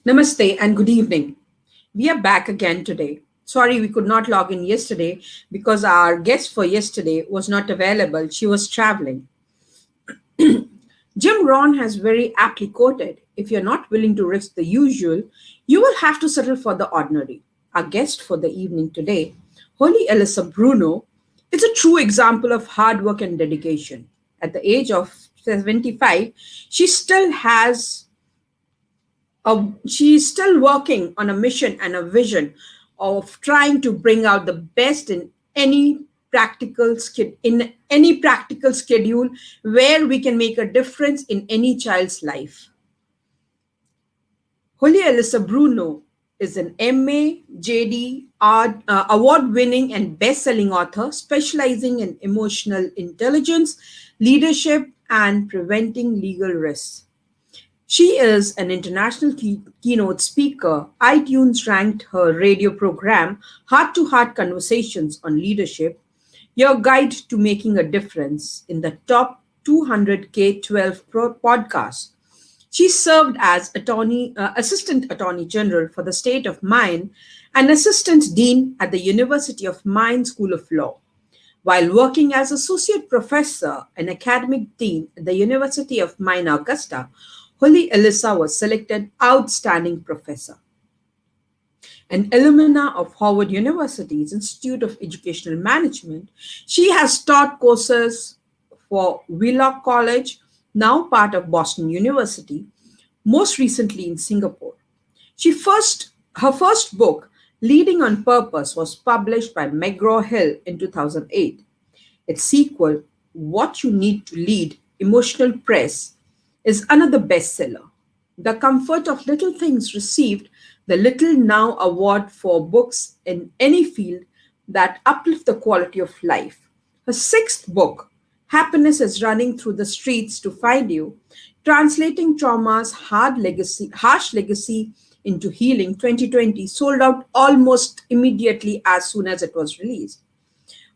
Namaste and good evening. We are back again today. Sorry we could not log in yesterday because our guest for yesterday was not available. She was traveling. Jim Rohn has very aptly quoted, if you're not willing to risk the usual, you will have to settle for the ordinary. Our guest for the evening today, Holy Elissa Bruno, is a true example of hard work and dedication. At the age of 75, she still has she's still working on a mission and a vision of trying to bring out the best in any practical schedule where we can make a difference in any child's life. Holy Elissa Bruno is an MA, JD, award-winning and best-selling author specializing in emotional intelligence, leadership, and preventing legal risks. She is an international keynote speaker. iTunes ranked her radio program, Heart to Heart Conversations on Leadership, your guide to making a difference, in the top 200 K-12 podcasts. She served as Assistant Attorney General for the state of Maine and Assistant Dean at the University of Maine School of Law. While working as Associate Professor and Academic Dean at the University of Maine, Augusta, Holy Elissa was selected Outstanding Professor. An alumna of Howard University's Institute of Educational Management, she has taught courses for Wheelock College, now part of Boston University, most recently in Singapore. Her first book, Leading on Purpose, was published by McGraw-Hill in 2008. Its sequel, What You Need to Lead, Emotional Press, is another bestseller. The Comfort of Little Things received the Little Now Award for books in any field that uplift the quality of life. Her sixth book, Happiness is Running Through the Streets to Find You, Translating Trauma's Harsh Legacy into Healing 2020, sold out almost immediately as soon as it was released.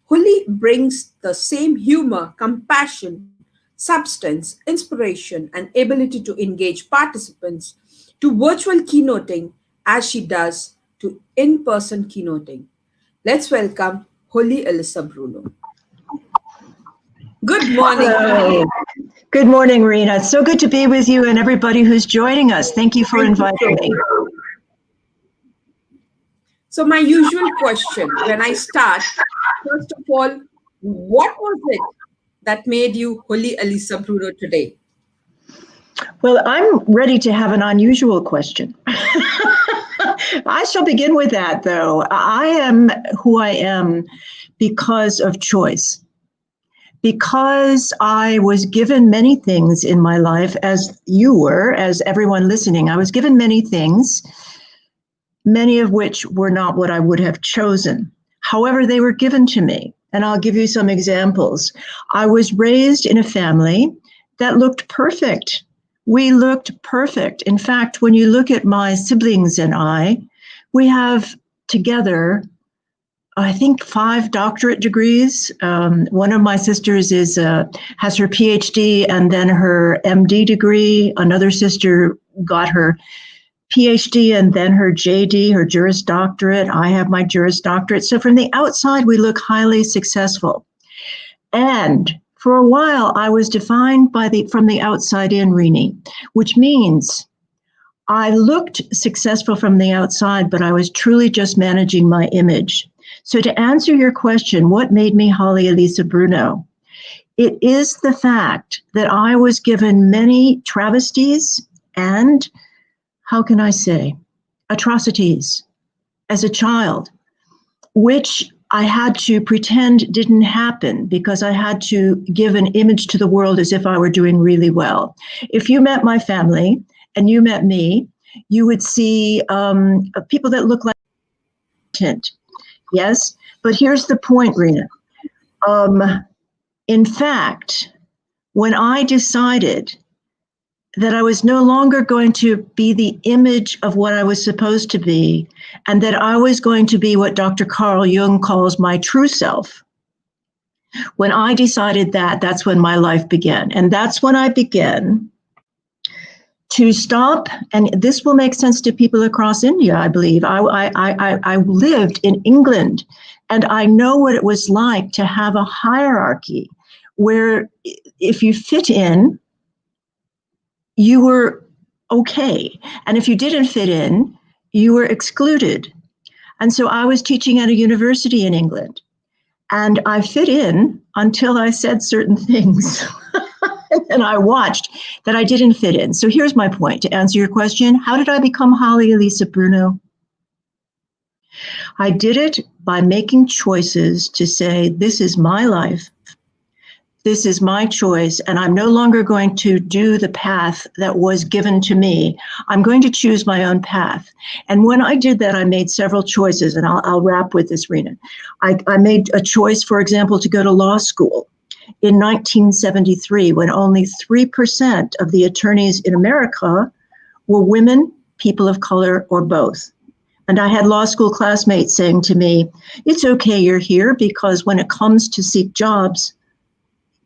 Holi brings the same humor, compassion, substance, inspiration, and ability to engage participants to virtual keynoting as she does to in-person keynoting. Let's welcome Holy Elissa Bruno. Good morning. Hello. Good morning, Rena. It's so good to be with you and everybody who's joining us. Thank you for inviting me. So my usual question when I start, first of all, what was it that made you Holy Elissa Bruno today? Well, I'm ready to have an unusual question. I shall begin with that, though. I am who I am because of choice. Because I was given many things in my life, as you were, as everyone listening, I was given many things, many of which were not what I would have chosen. However, they were given to me. And I'll give you some examples. I was raised in a family that looked perfect. We looked perfect. In fact, when you look at my siblings and I, we have together, I think, 5 doctorate degrees. One of my sisters has her PhD and then her MD degree. Another sister got her PhD and then her JD, her Juris Doctorate. I have my Juris Doctorate. So from the outside, we look highly successful. And for a while, I was defined from the outside in, Rini, which means I looked successful from the outside, but I was truly just managing my image. So to answer your question, what made me Holy Elissa Bruno? It is the fact that I was given many travesties and, how can I say, atrocities as a child, which I had to pretend didn't happen because I had to give an image to the world as if I were doing really well. If you met my family and you met me, you would see people that look like tint. Yes, but here's the point, Rena. In fact, when I decided that I was no longer going to be the image of what I was supposed to be, and that I was going to be what Dr. Carl Jung calls my true self. When I decided that, that's when my life began. And that's when I began to stop, and this will make sense to people across India, I believe. I lived in England, and I know what it was like to have a hierarchy where if you fit in, you were okay. And if you didn't fit in, you were excluded. And so I was teaching at a university in England, and I fit in until I said certain things. And I watched that I didn't fit in. So here's my point to answer your question. How did I become Holly Elissa Bruno? I did it by making choices to say, this is my life. This is my choice, and I'm no longer going to do the path that was given to me. I'm going to choose my own path. And when I did that, I made several choices, and I'll wrap with this, Rena. I made a choice, for example, to go to law school in 1973, when only 3% of the attorneys in America were women, people of color, or both. And I had law school classmates saying to me, it's okay you're here, because when it comes to seek jobs,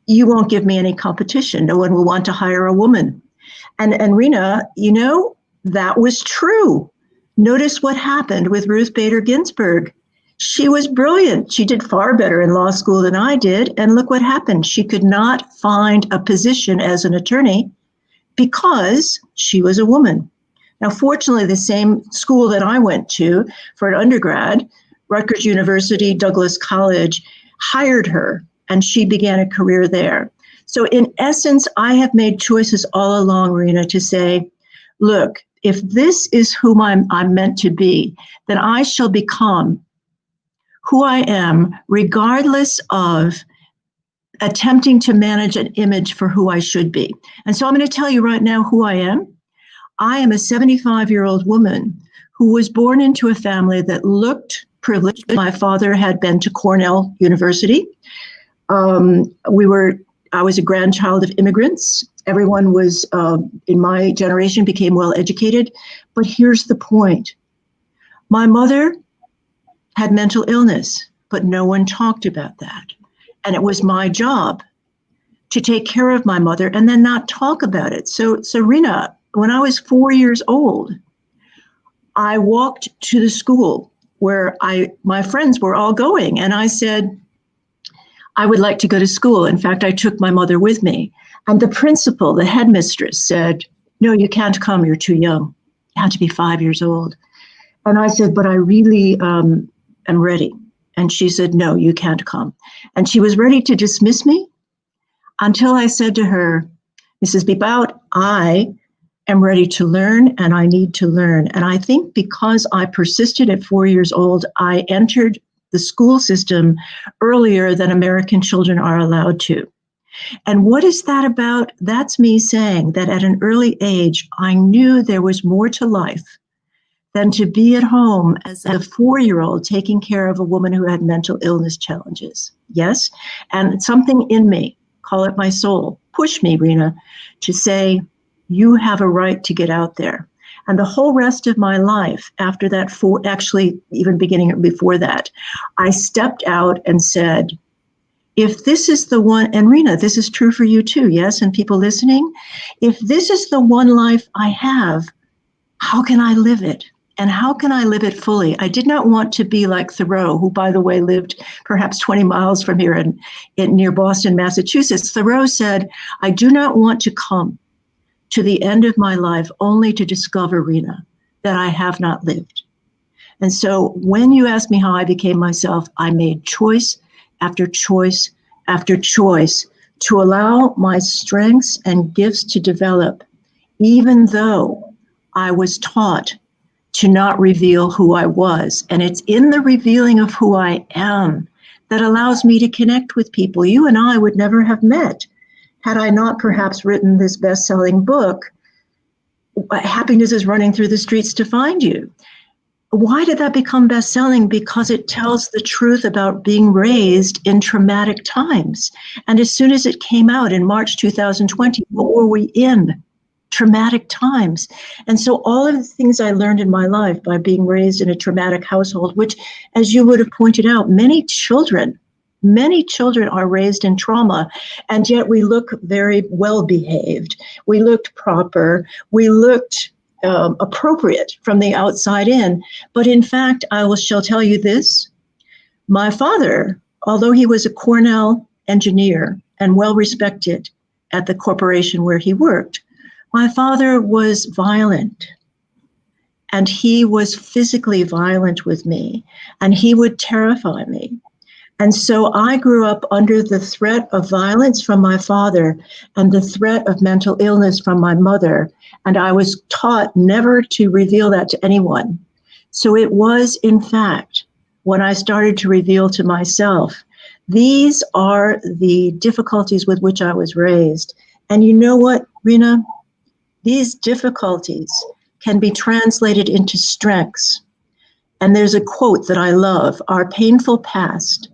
you won't give me any competition. No one will want to hire a woman. And Rena, you know, that was true. Notice what happened with Ruth Bader Ginsburg. She was brilliant. She did far better in law school than I did. And look what happened. She could not find a position as an attorney because she was a woman. Now, fortunately, the same school that I went to for an undergrad, Rutgers University, Douglas College, hired her, and she began a career there. So in essence, I have made choices all along, Rena, to say, look, if this is whom I'm meant to be, then I shall become who I am, regardless of attempting to manage an image for who I should be. And so I'm going to tell you right now who I am. I am a 75-year-old woman who was born into a family that looked privileged. My father had been to Cornell University. I was a grandchild of immigrants. Everyone was, in my generation, became well educated. But here's the point. My mother had mental illness, but no one talked about that. And it was my job to take care of my mother and then not talk about it. So Rena, when I was 4 years old, I walked to the school where my friends were all going. And I said, I would like to go to school. In fact, I took my mother with me. And the principal, the headmistress, said, no, you can't come. You're too young. You have to be 5 years old. And I said, but I really am ready. And she said, no, you can't come. And she was ready to dismiss me until I said to her, Mrs. Beebout, I am ready to learn and I need to learn. And I think because I persisted at 4 years old, I entered the school system earlier than American children are allowed to. And what is that about? That's me saying that at an early age, I knew there was more to life than to be at home as a 4-year-old taking care of a woman who had mental illness challenges. Yes? And something in me, call it my soul, pushed me, Rena, to say, you have a right to get out there. And the whole rest of my life after that, actually even beginning before that, I stepped out and said, if this is the one, and Rena, this is true for you too, yes, and people listening, if this is the one life I have, how can I live it? And how can I live it fully? I did not want to be like Thoreau, who, by the way, lived perhaps 20 miles from here in near Boston, Massachusetts. Thoreau said, I do not want to come to the end of my life only to discover, Rena, that I have not lived. And so when you ask me how I became myself, I made choice after choice after choice to allow my strengths and gifts to develop, even though I was taught to not reveal who I was. And it's in the revealing of who I am that allows me to connect with people. You and I would never have met had I not perhaps written this best-selling book, Happiness is Running Through the Streets to Find You. Why did that become best-selling? Because it tells the truth about being raised in traumatic times. And as soon as it came out in March 2020, what were we in? Traumatic times. And so all of the things I learned in my life by being raised in a traumatic household, which, as you would have pointed out, many children Many children are raised in trauma, and yet we look very well behaved. We looked proper. We looked appropriate from the outside in. But in fact, shall tell you this. My father, although he was a Cornell engineer and well respected at the corporation where he worked, my father was violent. And he was physically violent with me, and he would terrify me. And so I grew up under the threat of violence from my father and the threat of mental illness from my mother. And I was taught never to reveal that to anyone. So it was, in fact, when I started to reveal to myself, these are the difficulties with which I was raised. And you know what, Rena? These difficulties can be translated into strengths. And there's a quote that I love: our painful past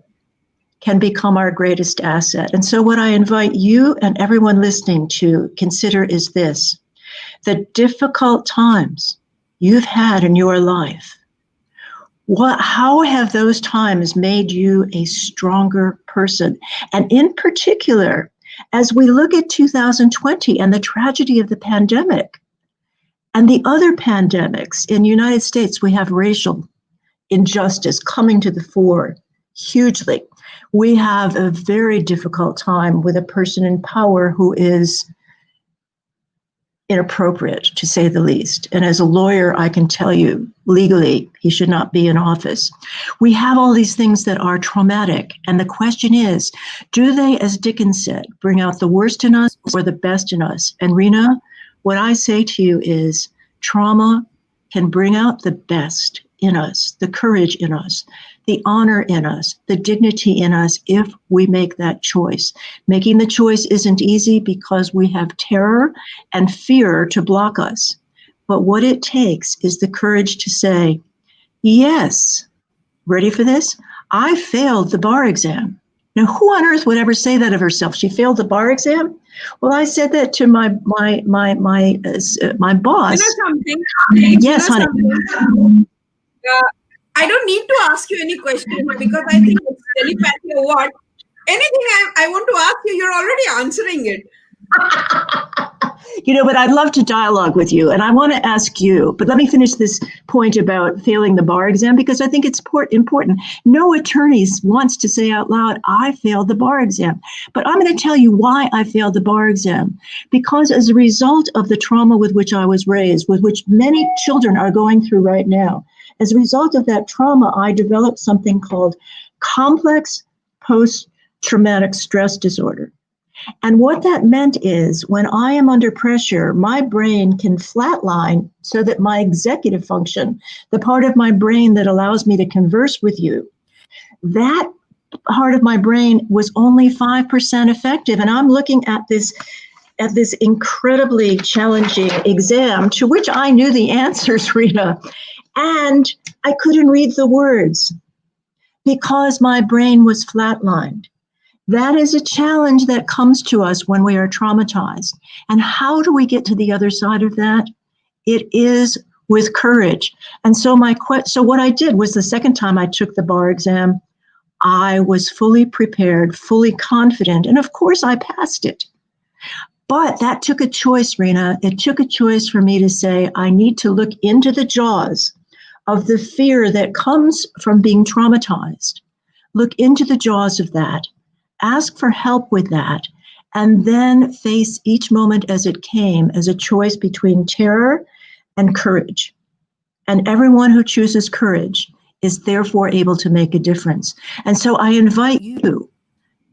can become our greatest asset. And so what I invite you and everyone listening to consider is this: the difficult times you've had in your life, how have those times made you a stronger person? And in particular, as we look at 2020 and the tragedy of the pandemic and the other pandemics in the United States, we have racial injustice coming to the fore hugely. We have a very difficult time with a person in power who is inappropriate, to say the least. And as a lawyer, I can tell you, legally, he should not be in office. We have all these things that are traumatic. And the question is, do they, as Dickens said, bring out the worst in us or the best in us? And Rena, what I say to you is, trauma can bring out the best in us, the courage in us, the honor in us, the dignity in us, if we make that choice. Making the choice isn't easy because we have terror and fear to block us. But what it takes is the courage to say, yes, ready for this? I failed the bar exam. Now, who on earth would ever say that of herself? She failed the bar exam? Well, I said that to my boss. You know something? Yes, honey. I don't need to ask you any questions because I think it's telepathy or what. Anything I want to ask you, you're already answering it. But I'd love to dialogue with you, and I want to ask you, but let me finish this point about failing the bar exam, because I think it's important. No attorney wants to say out loud, I failed the bar exam. But I'm going to tell you why I failed the bar exam. Because as a result of the trauma with which I was raised, with which many children are going through right now, as a result of that trauma, I developed something called complex post-traumatic stress disorder. And what that meant is, when I am under pressure, my brain can flatline so that my executive function, the part of my brain that allows me to converse with you, that part of my brain was only 5% effective. And I'm looking at this incredibly challenging exam to which I knew the answers, Rita, and I couldn't read the words because my brain was flatlined. That is a challenge that comes to us when we are traumatized. And how do we get to the other side of that? It is with courage. And so what I did was, the second time I took the bar exam, I was fully prepared, fully confident, and of course I passed it. But that took a choice, Rena. It took a choice for me to say, I need to look into the jaws of the fear that comes from being traumatized. Look into the jaws of that. Ask for help with that, and then face each moment as it came as a choice between terror and courage. And everyone who chooses courage is therefore able to make a difference. And so I invite you,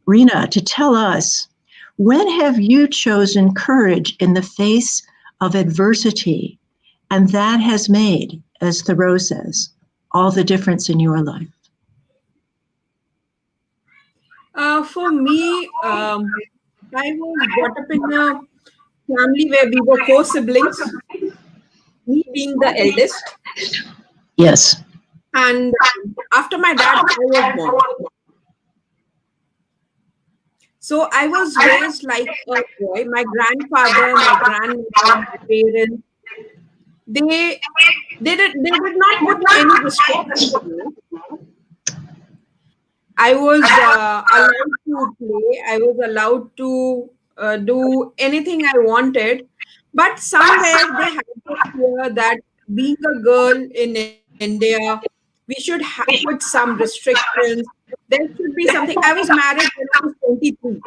Rena, to tell us, when have you chosen courage in the face of adversity? And that has made, as Thoreau says, all the difference in your life. For me, I was brought up in a family where we were 4 siblings, me being the eldest. Yes. And after my dad, I was born. So I was raised like a boy. My grandfather, my grandmother, my parents, they did not put any restrictions on me. I was allowed to play. I was allowed to do anything I wanted. But somewhere they had this fear that being a girl in India, we should put some restrictions. There should be something. I was married when I was 23.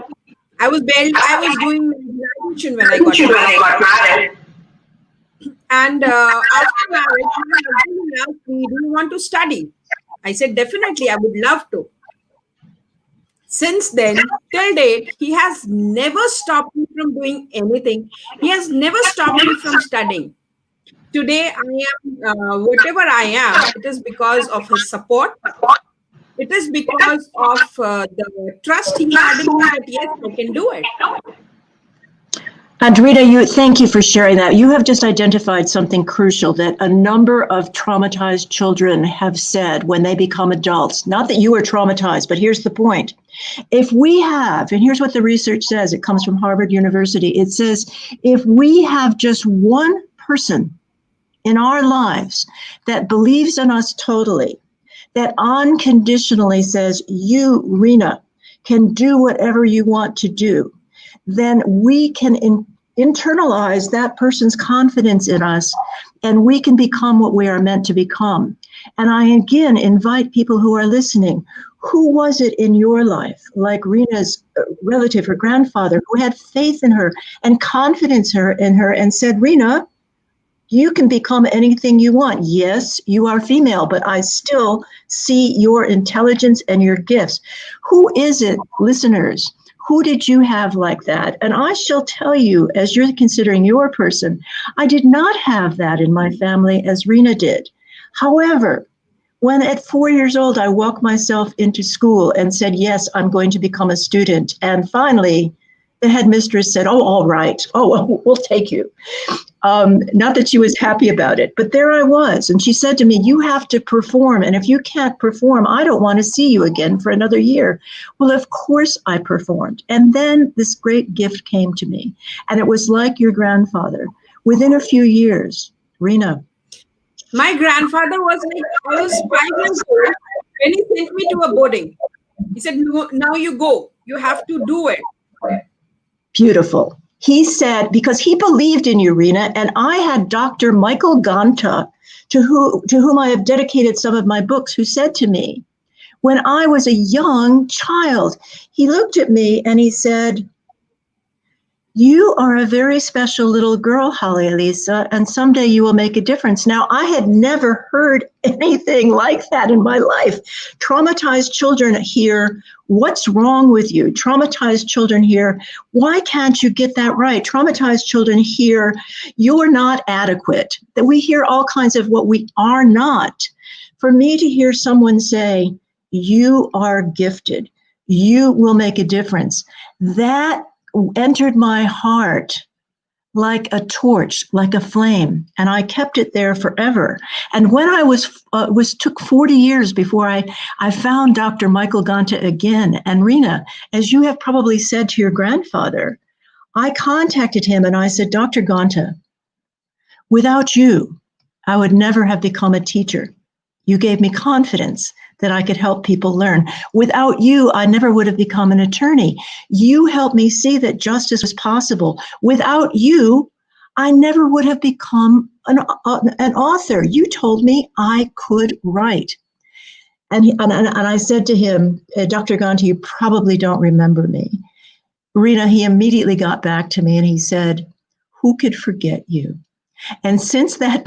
I was doing my graduation when I got married. And after marriage, my husband asked me, "Do you want to study?" I said, "Definitely, I would love to." Since then, till date, he has never stopped me from doing anything. He has never stopped me from studying. Today, I am whatever I am. It is because of his support. It is because of the trust he had in me that yes, I can do it. Andrita, thank you for sharing that. You have just identified something crucial that a number of traumatized children have said when they become adults. Not that you were traumatized, but here's the point. If we have, and here's what the research says, it comes from Harvard University, it says, if we have just one person in our lives that believes in us totally, that unconditionally says, you, Rena, can do whatever you want to do, then we can internalize that person's confidence in us, and we can become what we are meant to become. And I again invite people who are listening, who was it in your life, like Rena's relative, her grandfather, who had faith in her and confidence in her and said, Rena, you can become anything you want. Yes, you are female, but I still see your intelligence and your gifts. Who is it, listeners? Who did you have like that? And I shall tell you, as you're considering your person, I did not have that in my family as Rena did. However, when at 4 years old, I walked myself into school and said, yes, I'm going to become a student. And finally, the headmistress said, oh, all right. Oh, we'll take you. Not that she was happy about it, but there I was. And she said to me, you have to perform. And if you can't perform, I don't want to see you again for another year. Well, of course I performed. And then this great gift came to me. And it was like your grandfather. Within a few years, Rena. My grandfather was like, I was 5 years old when he sent me to a boarding. He said, no, now you go. You have to do it. Beautiful. He said, because he believed in you, Rena, and I had Dr. Michael Ganta, to whom I have dedicated some of my books, who said to me, when I was a young child, he looked at me and he said, you are a very special little girl, Holly Elissa, and someday you will make a difference. Now, I had never heard anything like that in my life. Traumatized children hear, what's wrong with you? Traumatized children hear, why can't you get that right? Traumatized children hear, you're not adequate. That we hear all kinds of what we are not. For me to hear someone say, you are gifted, you will make a difference, that entered my heart like a torch, like a flame, and I kept it there forever. And when I took 40 years before I found Dr. Michael Ganta again. And Rena, as you have probably said to your grandfather, I contacted him and I said, Dr. Ganta, without you, I would never have become a teacher. You gave me confidence that I could help people learn. Without you, I never would have become an attorney. You helped me see that justice was possible. Without you, I never would have become an author. You told me I could write. And I said to him, Dr. Ganta, you probably don't remember me. Rena, he immediately got back to me and he said, who could forget you? And since that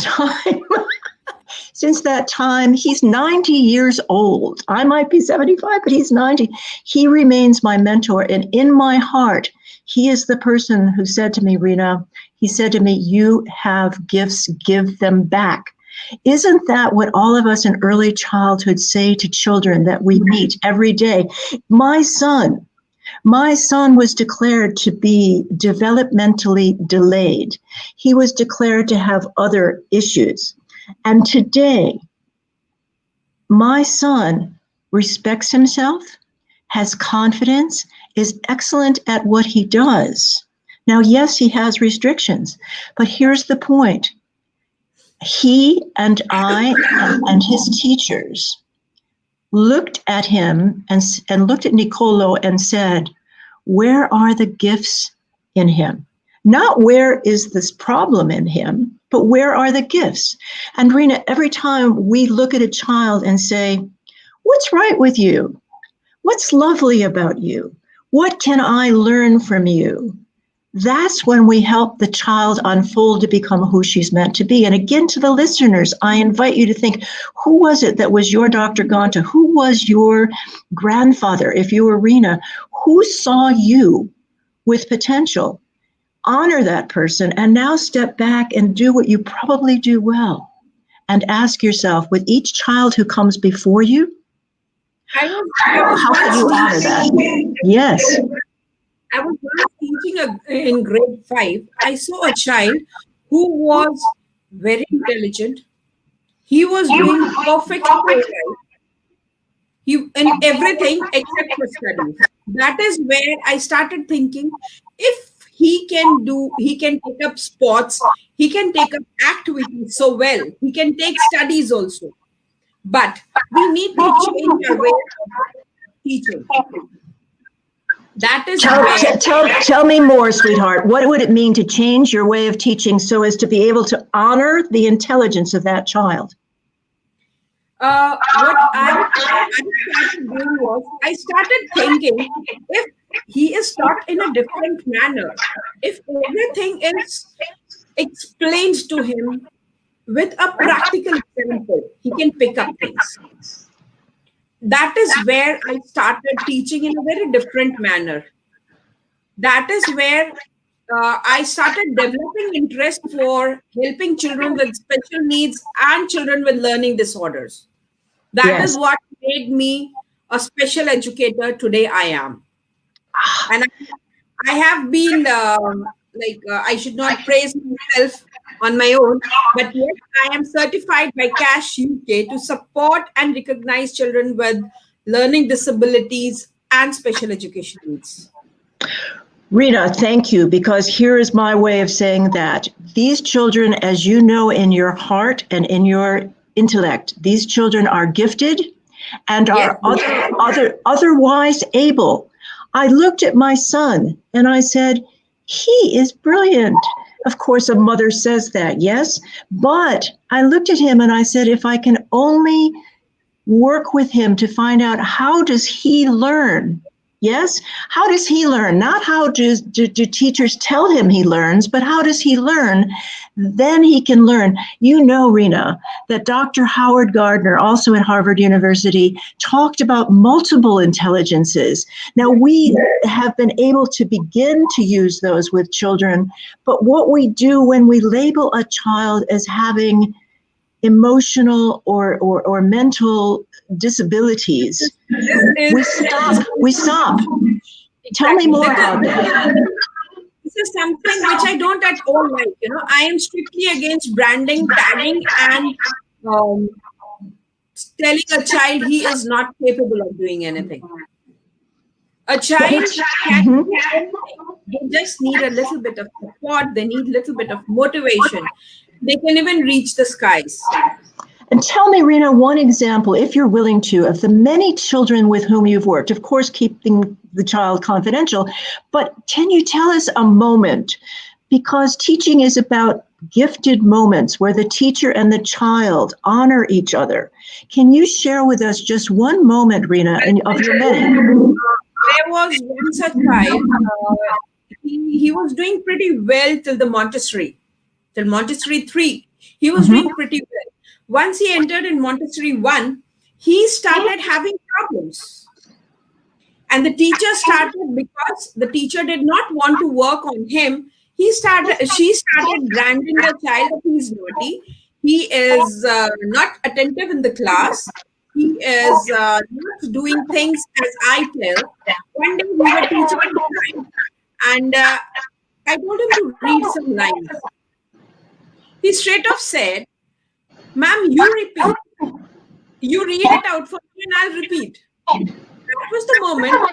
time, he's 90 years old. I might be 75, but he's 90. He remains my mentor. And in my heart, he is the person who said to me, Rena, he said to me, you have gifts, give them back. Isn't that what all of us in early childhood say to children that we meet every day? My son was declared to be developmentally delayed. He was declared to have other issues. And today, my son respects himself, has confidence, is excellent at what he does. Now, yes, he has restrictions, but here's the point. He and I and his teachers looked at him and looked at Nicolo and said, where are the gifts in him? Not where is this problem in him, but where are the gifts? And Rena, every time we look at a child and say, what's right with you? What's lovely about you? What can I learn from you? That's when we help the child unfold to become who she's meant to be. And again, to the listeners, I invite you to think, who was it that was your Dr. Ganta? Who was your grandfather, if you were Rena? Who saw you with potential? Honor that person, and now step back and do what you probably do well. And ask yourself, with each child who comes before you, how can you honor that? Yes. I was once teaching in grade 5. I saw a child who was very intelligent. He was doing perfect in everything except for studies. That is where I started thinking, if he can take up sports, he can take up activities so well, he can take studies also. But we need to change our way of teaching. That is tell me more, sweetheart. What would it mean to change your way of teaching so as to be able to honor the intelligence of that child? What I started doing was, I started thinking, if he is taught in a different manner, if everything is explained to him with a practical example, he can pick up things. That is where I started teaching in a very different manner. That is where I started developing interest for helping children with special needs and children with learning disorders. That is what made me a special educator today I am. And I have been, I should not praise myself on my own, but yes, I am certified by CASH UK to support and recognize children with learning disabilities and special education needs. Rena, thank you, because here is my way of saying that. These children, as you know in your heart and in your intellect, these children are gifted and are otherwise able. I looked at my son and I said, he is brilliant. Of course, a mother says that, yes. But I looked at him and I said, if I can only work with him to find out, how does he learn? Yes? How does he learn? Not how do teachers tell him he learns, but how does he learn? Then he can learn. You know, Rena, that Dr. Howard Gardner, also at Harvard University, talked about multiple intelligences. Now, we have been able to begin to use those with children, but what we do when we label a child as having emotional or mental disabilities, we stop. Tell me more about that. This is something which I don't at all like. I am strictly against branding, tagging, and telling a child he is not capable of doing anything. A child can do anything. They just need a little bit of support. They need a little bit of motivation. They can even reach the skies. And tell me, Rena, one example, if you're willing to, of the many children with whom you've worked, of course, keeping the child confidential, but can you tell us a moment? Because teaching is about gifted moments where the teacher and the child honor each other. Can you share with us just one moment, Rena, of your many? There was once a child, he was doing pretty well till Montessori 3. He was doing pretty well. Once he entered in Montessori 1, he started having problems. And the teacher started, because the teacher did not want to work on him, she started branding the child that he's naughty. He is not attentive in the class. He is not doing things as I tell. One day we were teaching, and I told him to read some lines. He straight off said, "Ma'am, you repeat. You read it out for me and I'll repeat." That was the moment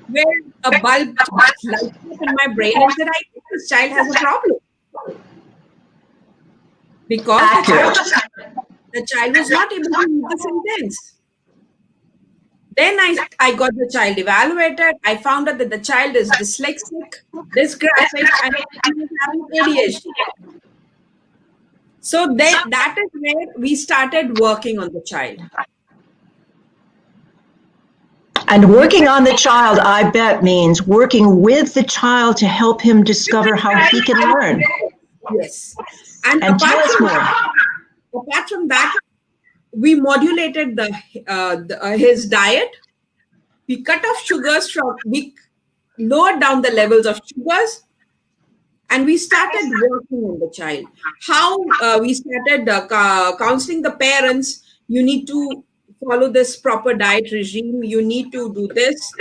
where a bulb just lighted up in my brain and said, I think this child has a problem. Because the child was not able to read the sentence. Then I got the child evaluated. I found out that the child is dyslexic, dysgraphic, and he is having ADHD. So then that is where we started working on the child. And working on the child, I bet, means working with the child to help him discover how he can learn. Yes. And tell us more. Apart from that, we modulated his diet. We cut off sugars we lowered down the levels of sugars, and we started working on the child. How we started counseling the parents. You need to follow this proper diet regime. You need to do this.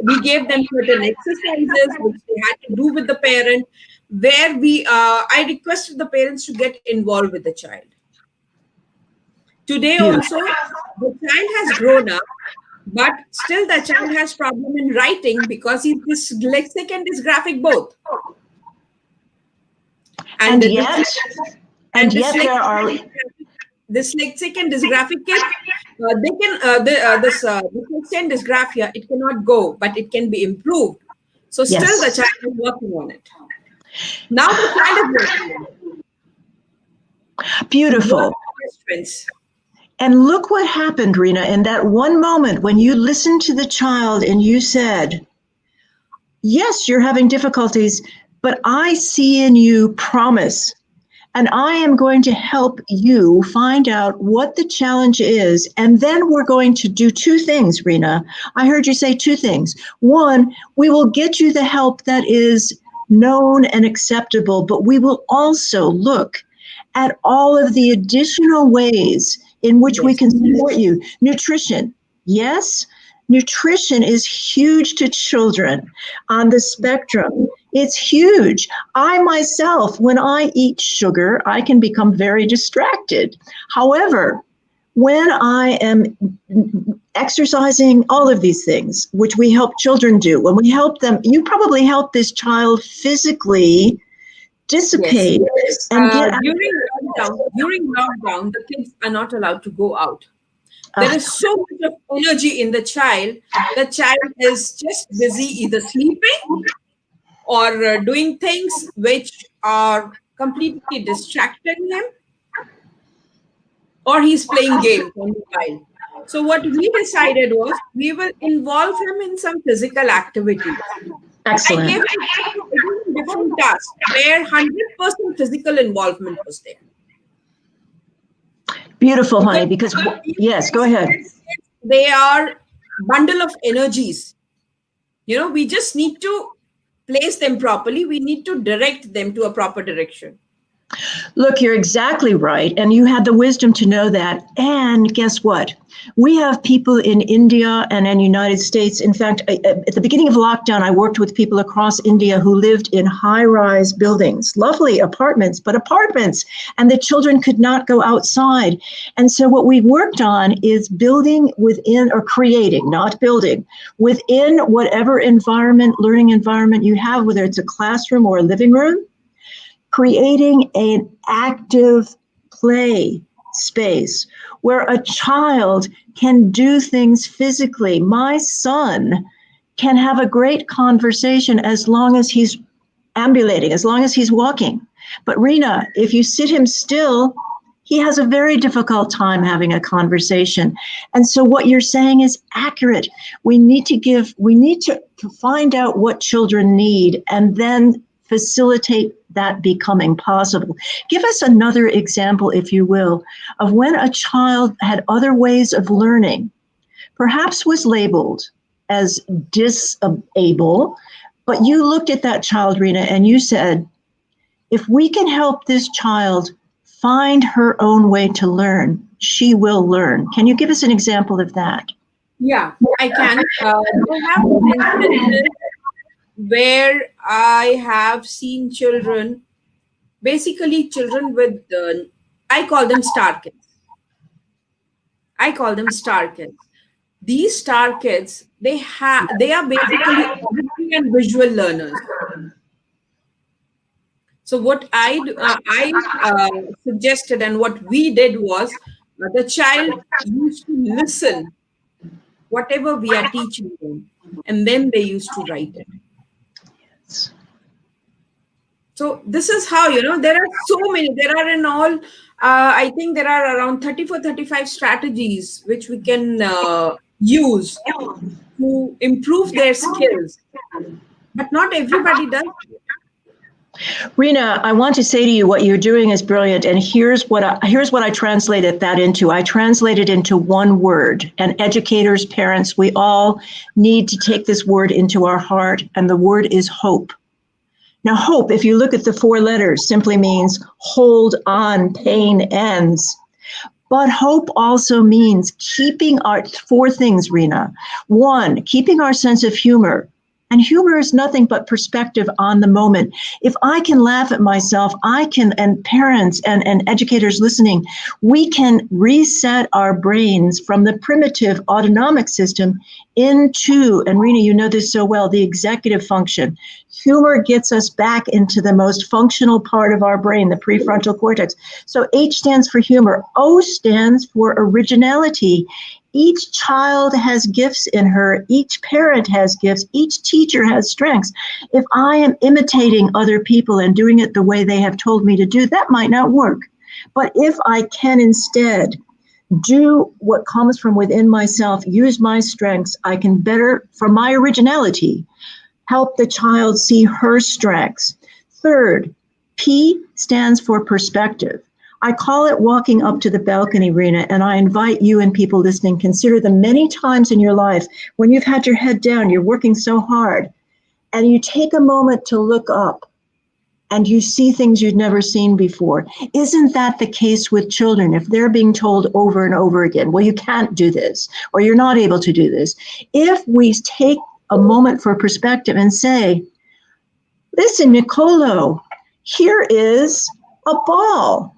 We gave them certain exercises which they had to do with the parent, where I requested the parents to get involved with the child. Today also, the child has grown up, but still the child has problem in writing because he's dyslexic and dysgraphic both. And yet there are dyslexic and dysgraphic kids. They can dyslexia and dysgraphia. It cannot go, but it can be improved. So still the child is working on it. Now the child is working on it. Beautiful. And look what happened, Rena, in that one moment when you listened to the child and you said, yes, you're having difficulties, but I see in you promise. And I am going to help you find out what the challenge is. And then we're going to do two things, Rena. I heard you say two things. One, we will get you the help that is known and acceptable, but we will also look at all of the additional ways in which we can support you. Nutrition, yes. Nutrition is huge to children on the spectrum. It's huge. I myself, when I eat sugar, I can become very distracted. However, when I am exercising, all of these things, which we help children do, when we help them, you probably help this child physically dissipate and get during lockdown, the kids are not allowed to go out. There is so much of energy in the child. The child is just busy either sleeping or doing things which are completely distracting him, or he's playing games on mobile. So what we decided was we will involve him in some physical activities. Excellent. I gave him different tasks where 100% physical involvement was there. Beautiful, honey, because yes, go ahead. They are bundle of energies. We just need to place them properly. We need to direct them to a proper direction. Look, you're exactly right. And you had the wisdom to know that. And guess what? We have people in India and in the United States. In fact, at the beginning of lockdown, I worked with people across India who lived in high-rise buildings, lovely apartments, but apartments. And the children could not go outside. And so what we worked on is building within, or creating, not building, within whatever environment, learning environment you have, whether it's a classroom or a living room, creating an active play space where a child can do things physically. My son can have a great conversation as long as he's ambulating, as long as he's walking. But Rena, if you sit him still, he has a very difficult time having a conversation. And so what you're saying is accurate. We need to find out what children need and then facilitate that becoming possible. Give us another example, if you will, of when a child had other ways of learning, perhaps was labeled as disable, but you looked at that child, Rena, and you said, if we can help this child find her own way to learn, she will learn. Can you give us an example of that? Yeah, I can. I have instances where I have seen children, basically children with, I call them star kids. These star kids, they are basically auditory and visual learners. So what I suggested and what we did was the child used to listen whatever we are teaching them. And then they used to write it. So this is how, there are so many, there are in all, I think there are around 34, 35 strategies which we can use to improve their skills. But not everybody does. Rena, I want to say to you, what you're doing is brilliant. And here's what I translated that into. I translated into one word. And educators, parents, we all need to take this word into our heart. And the word is hope. Now, hope, if you look at the 4 letters, simply means hold on, pain ends. But hope also means keeping our 4 things, Rena. 1, keeping our sense of humor. And humor is nothing but perspective on the moment. If I can laugh at myself, I can, and parents and educators listening, we can reset our brains from the primitive autonomic system into, and Rena, you know this so well, the executive function. Humor gets us back into the most functional part of our brain, the prefrontal cortex. So H stands for humor. O stands for originality. Each child has gifts in her. Each parent has gifts. Each teacher has strengths. If I am imitating other people and doing it the way they have told me to do, that might not work. But if I can instead do what comes from within myself, use my strengths, I can better, from my originality, help the child see her strengths. Third, P stands for perspective. I call it walking up to the balcony, Rena, and I invite you and people listening, consider the many times in your life when you've had your head down, you're working so hard, and you take a moment to look up and you see things you'd never seen before. Isn't that the case with children? If they're being told over and over again, well, you can't do this, or you're not able to do this. If we take a moment for perspective and say, listen, Nicolo, here is a ball.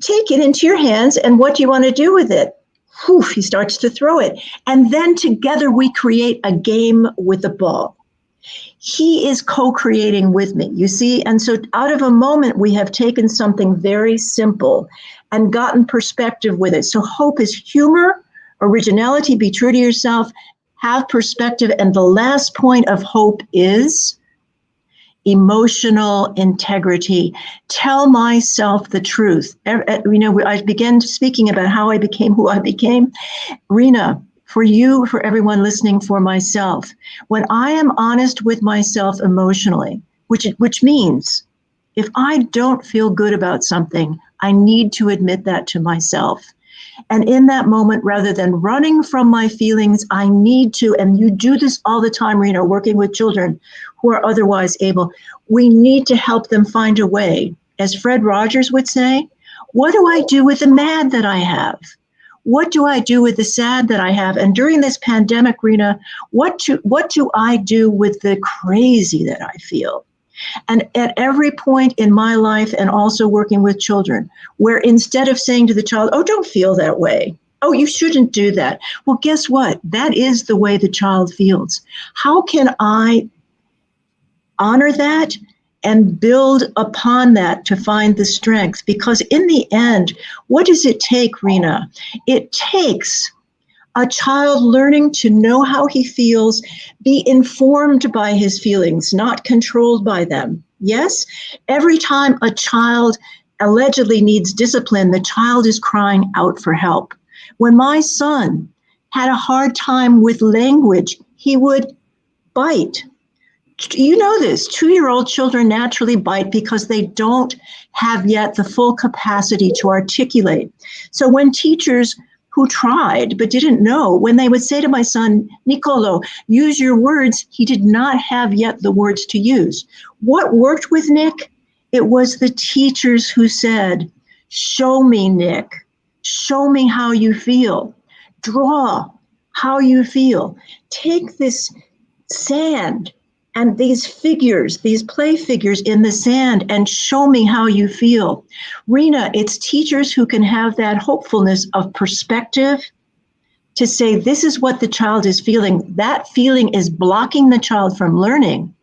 Take it into your hands, and what do you want to do with it? Whew, he starts to throw it. And then together we create a game with the ball. He is co-creating with me, you see? And so out of a moment, we have taken something very simple and gotten perspective with it. So hope is humor, originality, be true to yourself, have perspective. And the last point of hope is emotional integrity. Tell myself the truth. I began speaking about how I became who I became. Rena, for you, for everyone listening, for myself, when I am honest with myself emotionally, which means if I don't feel good about something, I need to admit that to myself. And in that moment, rather than running from my feelings, I need to, and you do this all the time, Rena, working with children who are otherwise able, we need to help them find a way. As Fred Rogers would say, what do I do with the mad that I have? What do I do with the sad that I have? And during this pandemic, Rena, what do I do with the crazy that I feel? And at every point in my life, and also working with children, where instead of saying to the child, oh, don't feel that way. Oh, you shouldn't do that. Well, guess what? That is the way the child feels. How can I honor that and build upon that to find the strength? Because in the end, what does it take, Rena? It takes a child learning to know how he feels, be informed by his feelings, not controlled by them. Yes, every time a child allegedly needs discipline, the child is crying out for help. When my son had a hard time with language, he would bite. You know this, 2-year-old children naturally bite because they don't have yet the full capacity to articulate. So when teachers who tried but didn't know, when they would say to my son, Nicolo, use your words, he did not have yet the words to use. What worked with Nick? It was the teachers who said, show me, Nick, show me how you feel. Draw how you feel. Take this sand and these figures, these play figures in the sand, and show me how you feel. Rena, it's teachers who can have that hopefulness of perspective to say, this is what the child is feeling. That feeling is blocking the child from learning.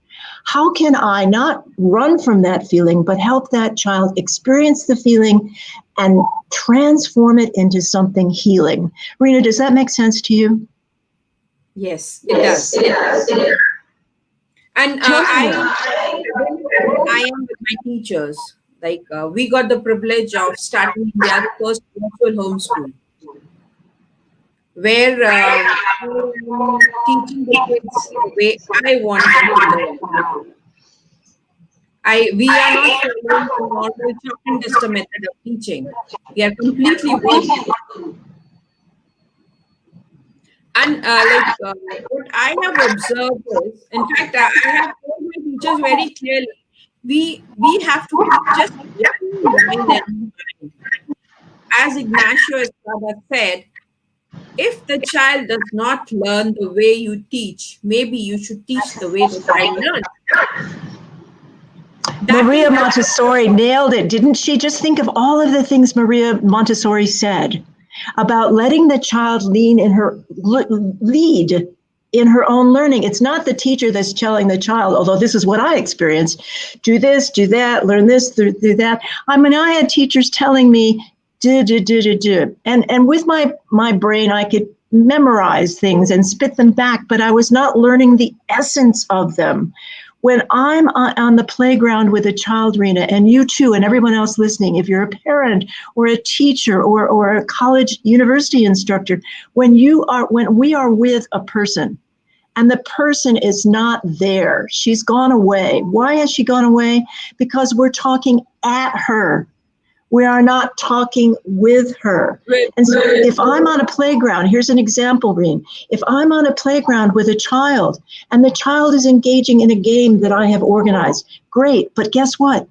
How can I not run from that feeling, but help that child experience the feeling and transform it into something healing? Rena, does that make sense to you? Yes, it does. And Tell when I am with my teachers, like we got the privilege of starting India's first virtual homeschool, where I am teaching the kids the way I want them to learn. We are not following the normal chalk and duster method of teaching. We are completely virtual. And what I have observed is, in fact, I have told my teachers very clearly, we have to keep just one line in mind. As Ignacio Estrada said, if the child does not learn the way you teach, maybe you should teach the way the child learns. That Maria is Montessori nailed it, didn't she? Just think of all of the things Maria Montessori said about letting the child lead in her own learning. It's not the teacher that's telling the child, although this is what I experienced, do this, do that, learn this, do that. I mean, I had teachers telling me, do. And with my brain, I could memorize things and spit them back, but I was not learning the essence of them. When I'm on the playground with a child, Rena, and you too, and everyone else listening, if you're a parent or a teacher or a college university instructor, when we are with a person and the person is not there, she's gone away. Why has she gone away? Because we're talking at her. We are not talking with her. And so if I'm on a playground, here's an example, Reen. If I'm on a playground with a child and the child is engaging in a game that I have organized, great. But guess what?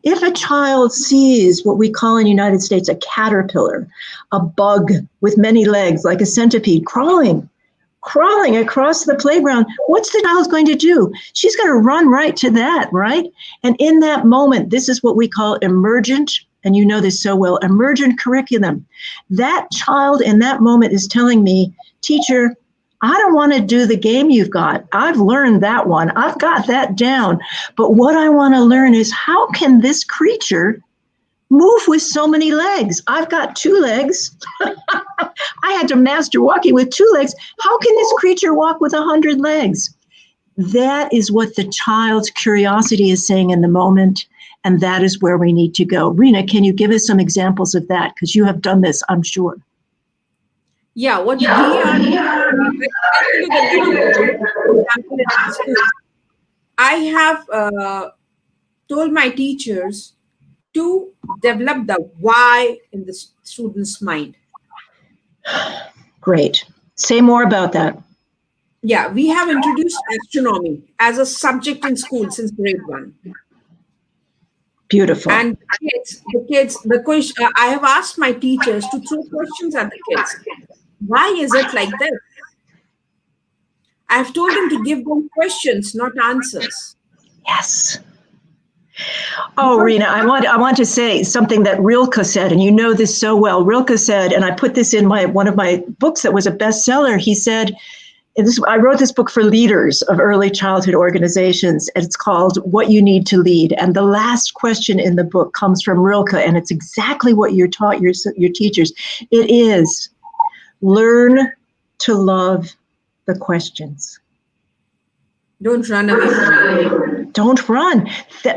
If a child sees what we call in the United States a caterpillar, a bug with many legs, like a centipede, crawling across the playground, what's the child going to do? She's going to run right to that, right? And in that moment, this is what we call emergent, and you know this so well, emergent curriculum. That child in that moment is telling me, teacher, I don't want to do the game you've got. I've learned that one. I've got that down. But what I want to learn is how can this creature move with so many legs? I've got 2 legs. I had to master walking with 2 legs. How can this creature walk with 100 legs? That is what the child's curiosity is saying in the moment. And that is where we need to go. Rena, can you give us some examples of that? Because you have done this, I'm sure. Yeah, what we are, I have told my teachers to develop the why in the student's mind. Great. Say more about that. Yeah, we have introduced astronomy as a subject in school since grade 1. Beautiful. And the question, I have asked my teachers to throw questions at the kids. Why is it like this? I have told them to give them questions, not answers. Yes. Oh, Rena, I want to say something that Rilke said, and you know this so well. Rilke said, and I put this in one of my books that was a bestseller. He said, I wrote this book for leaders of early childhood organizations, and it's called What You Need to Lead. And the last question in the book comes from Rilke, and it's exactly what you're taught your teachers. It is, learn to love the questions. Don't run away from it. Don't run.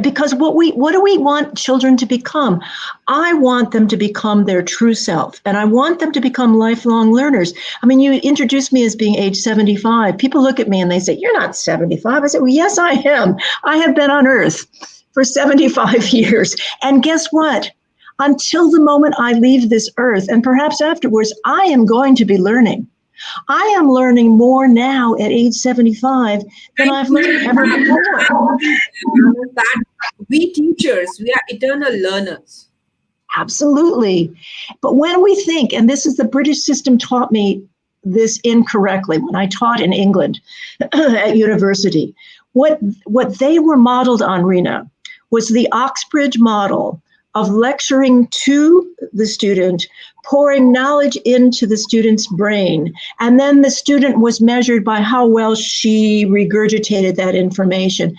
Because what do we want children to become? I want them to become their true self, and I want them to become lifelong learners. I mean, you introduced me as being age 75. People look at me and they say, you're not 75. I say, well, yes, I am. I have been on Earth for 75 years. And guess what? Until the moment I leave this Earth, and perhaps afterwards, I am going to be learning. I am learning more now at age 75 than I've learned ever before. We teachers, we are eternal learners. Absolutely. But when we think, and this is the British system taught me this incorrectly when I taught in England at university, what they were modeled on, Rena, was the Oxbridge model of lecturing to the student, pouring knowledge into the student's brain, and then the student was measured by how well she regurgitated that information.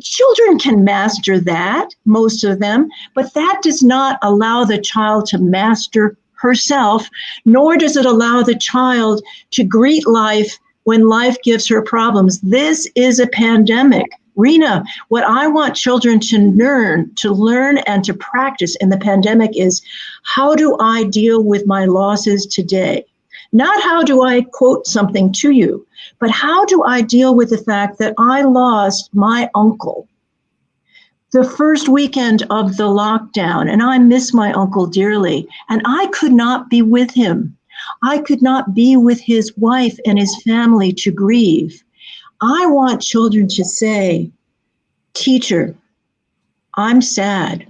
Children can master that, most of them, but that does not allow the child to master herself, nor does it allow the child to greet life when life gives her problems. This is a pandemic. Rena, what I want children to learn and to practice in the pandemic is, how do I deal with my losses today? Not how do I quote something to you, but how do I deal with the fact that I lost my uncle the first weekend of the lockdown, and I miss my uncle dearly, and I could not be with him. I could not be with his wife and his family to grieve. I want children to say, teacher, I'm sad.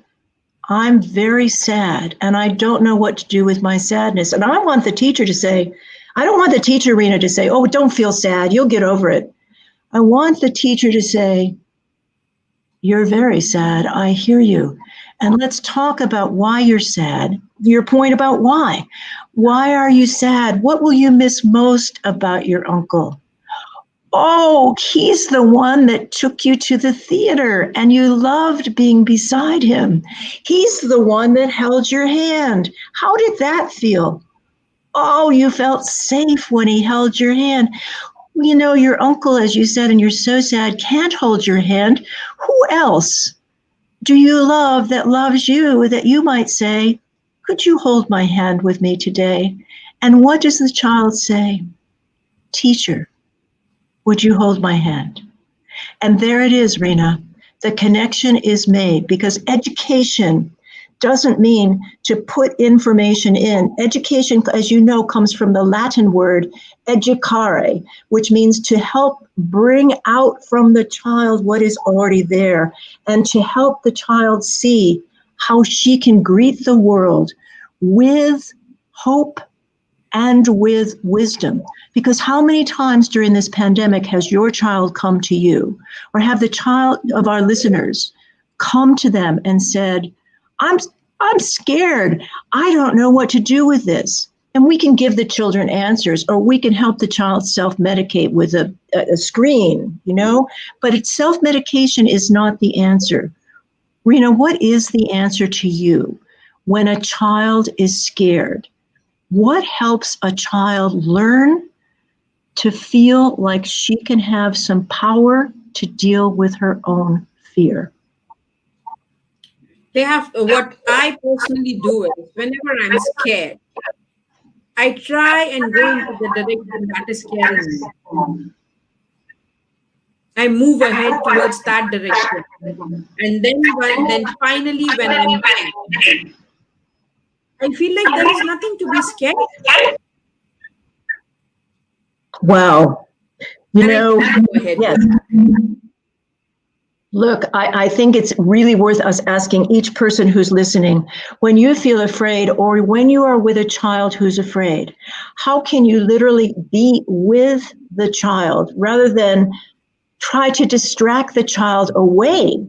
I'm very sad, and I don't know what to do with my sadness. And I want the teacher to say, I don't want the teacher, Rena, to say, oh, don't feel sad, you'll get over it. I want the teacher to say, you're very sad, I hear you. And let's talk about why you're sad. Your point about why. Why are you sad? What will you miss most about your uncle? Oh, he's the one that took you to the theater and you loved being beside him. He's the one that held your hand. How did that feel? Oh, you felt safe when he held your hand. You know, your uncle, as you said, and you're so sad, can't hold your hand. Who else do you love that loves you that you might say, could you hold my hand with me today? And what does the child say? Teacher, would you hold my hand? And there it is, Rena. The connection is made, because education doesn't mean to put information in. Education, as you know, comes from the Latin word educare, which means to help bring out from the child what is already there, and to help the child see how she can greet the world with hope and with wisdom. Because how many times during this pandemic has your child come to you, or have the child of our listeners come to them and said, I'm scared. I don't know what to do with this. And we can give the children answers, or we can help the child self-medicate with a screen, you know, but self-medication is not the answer. Rena, what is the answer to you when a child is scared? What helps a child learn to feel like she can have some power to deal with her own fear? They have what I personally do is, whenever I'm scared, I try and go into the direction that is scaring me. I move ahead towards that direction. And then finally, when I'm back, I feel like there is nothing to be scared. Wow. You And I know, can go ahead. yes. Look, I think it's really worth us asking each person who's listening, when you feel afraid, or when you are with a child who's afraid, how can you literally be with the child rather than try to distract the child away?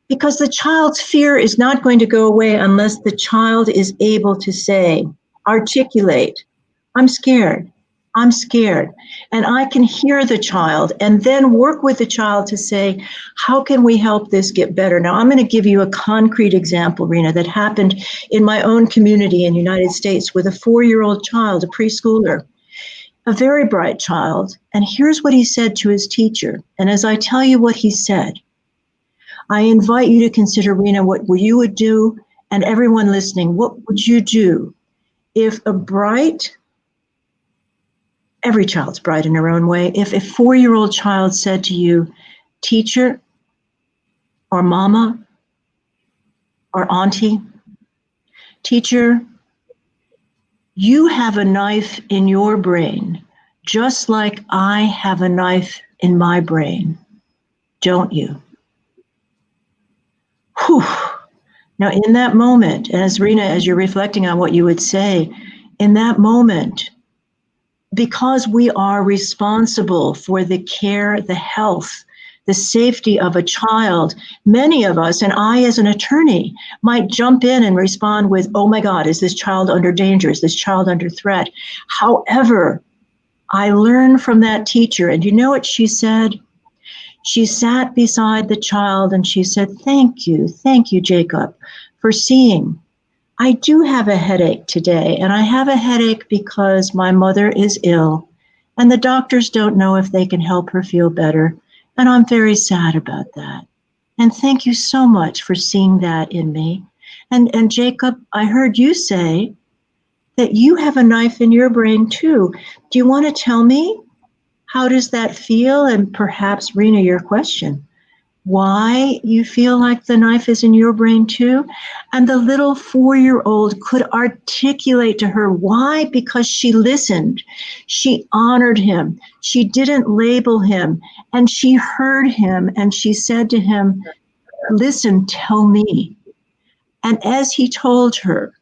Because the child's fear is not going to go away unless the child is able to say, articulate, I'm scared. I'm scared. And I can hear the child, and then work with the child to say, how can we help this get better? Now, I'm going to give you a concrete example, Rena, that happened in my own community in the United States with a 4-year-old child, a preschooler, a very bright child. And here's what he said to his teacher. And as I tell you what he said, I invite you to consider, Rena, what you would do, and everyone listening, what would you do if every child's bright in their own way, if a 4-year-old child said to you, teacher, or mama, or auntie, teacher, you have a knife in your brain, just like I have a knife in my brain, don't you? Whew. Now, in that moment, as Rena, as you're reflecting on what you would say, in that moment, because we are responsible for the care, the health, the safety of a child, many of us, and I as an attorney, might jump in and respond with, oh my God, is this child under danger? Is this child under threat? However, I learned from that teacher, and you know what she said? She sat beside the child and she said, thank you, Jacob, for seeing. I do have a headache today, and I have a headache because my mother is ill, And the doctors don't know if they can help her feel better. And I'm very sad about that. And thank you so much for seeing that in me. And Jacob, I heard you say that you have a knife in your brain too. Do you want to tell me, how does that feel? And perhaps, Rena, your question, why you feel like the knife is in your brain too? And the little 4-year-old could articulate to her why, because she listened, she honored him, she didn't label him, and she heard him, and she said to him, listen, tell me. And as he told her,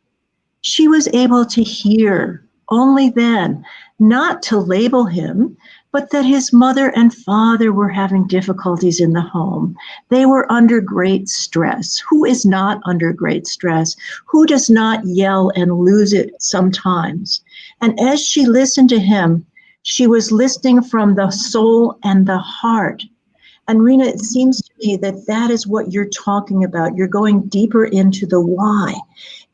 she was able to hear only then, not to label him, but that his mother and father were having difficulties in the home. They were under great stress. Who is not under great stress? Who does not yell and lose it sometimes? And as she listened to him, she was listening from the soul and the heart. And Rena, it seems to me that that is what you're talking about. You're going deeper into the why.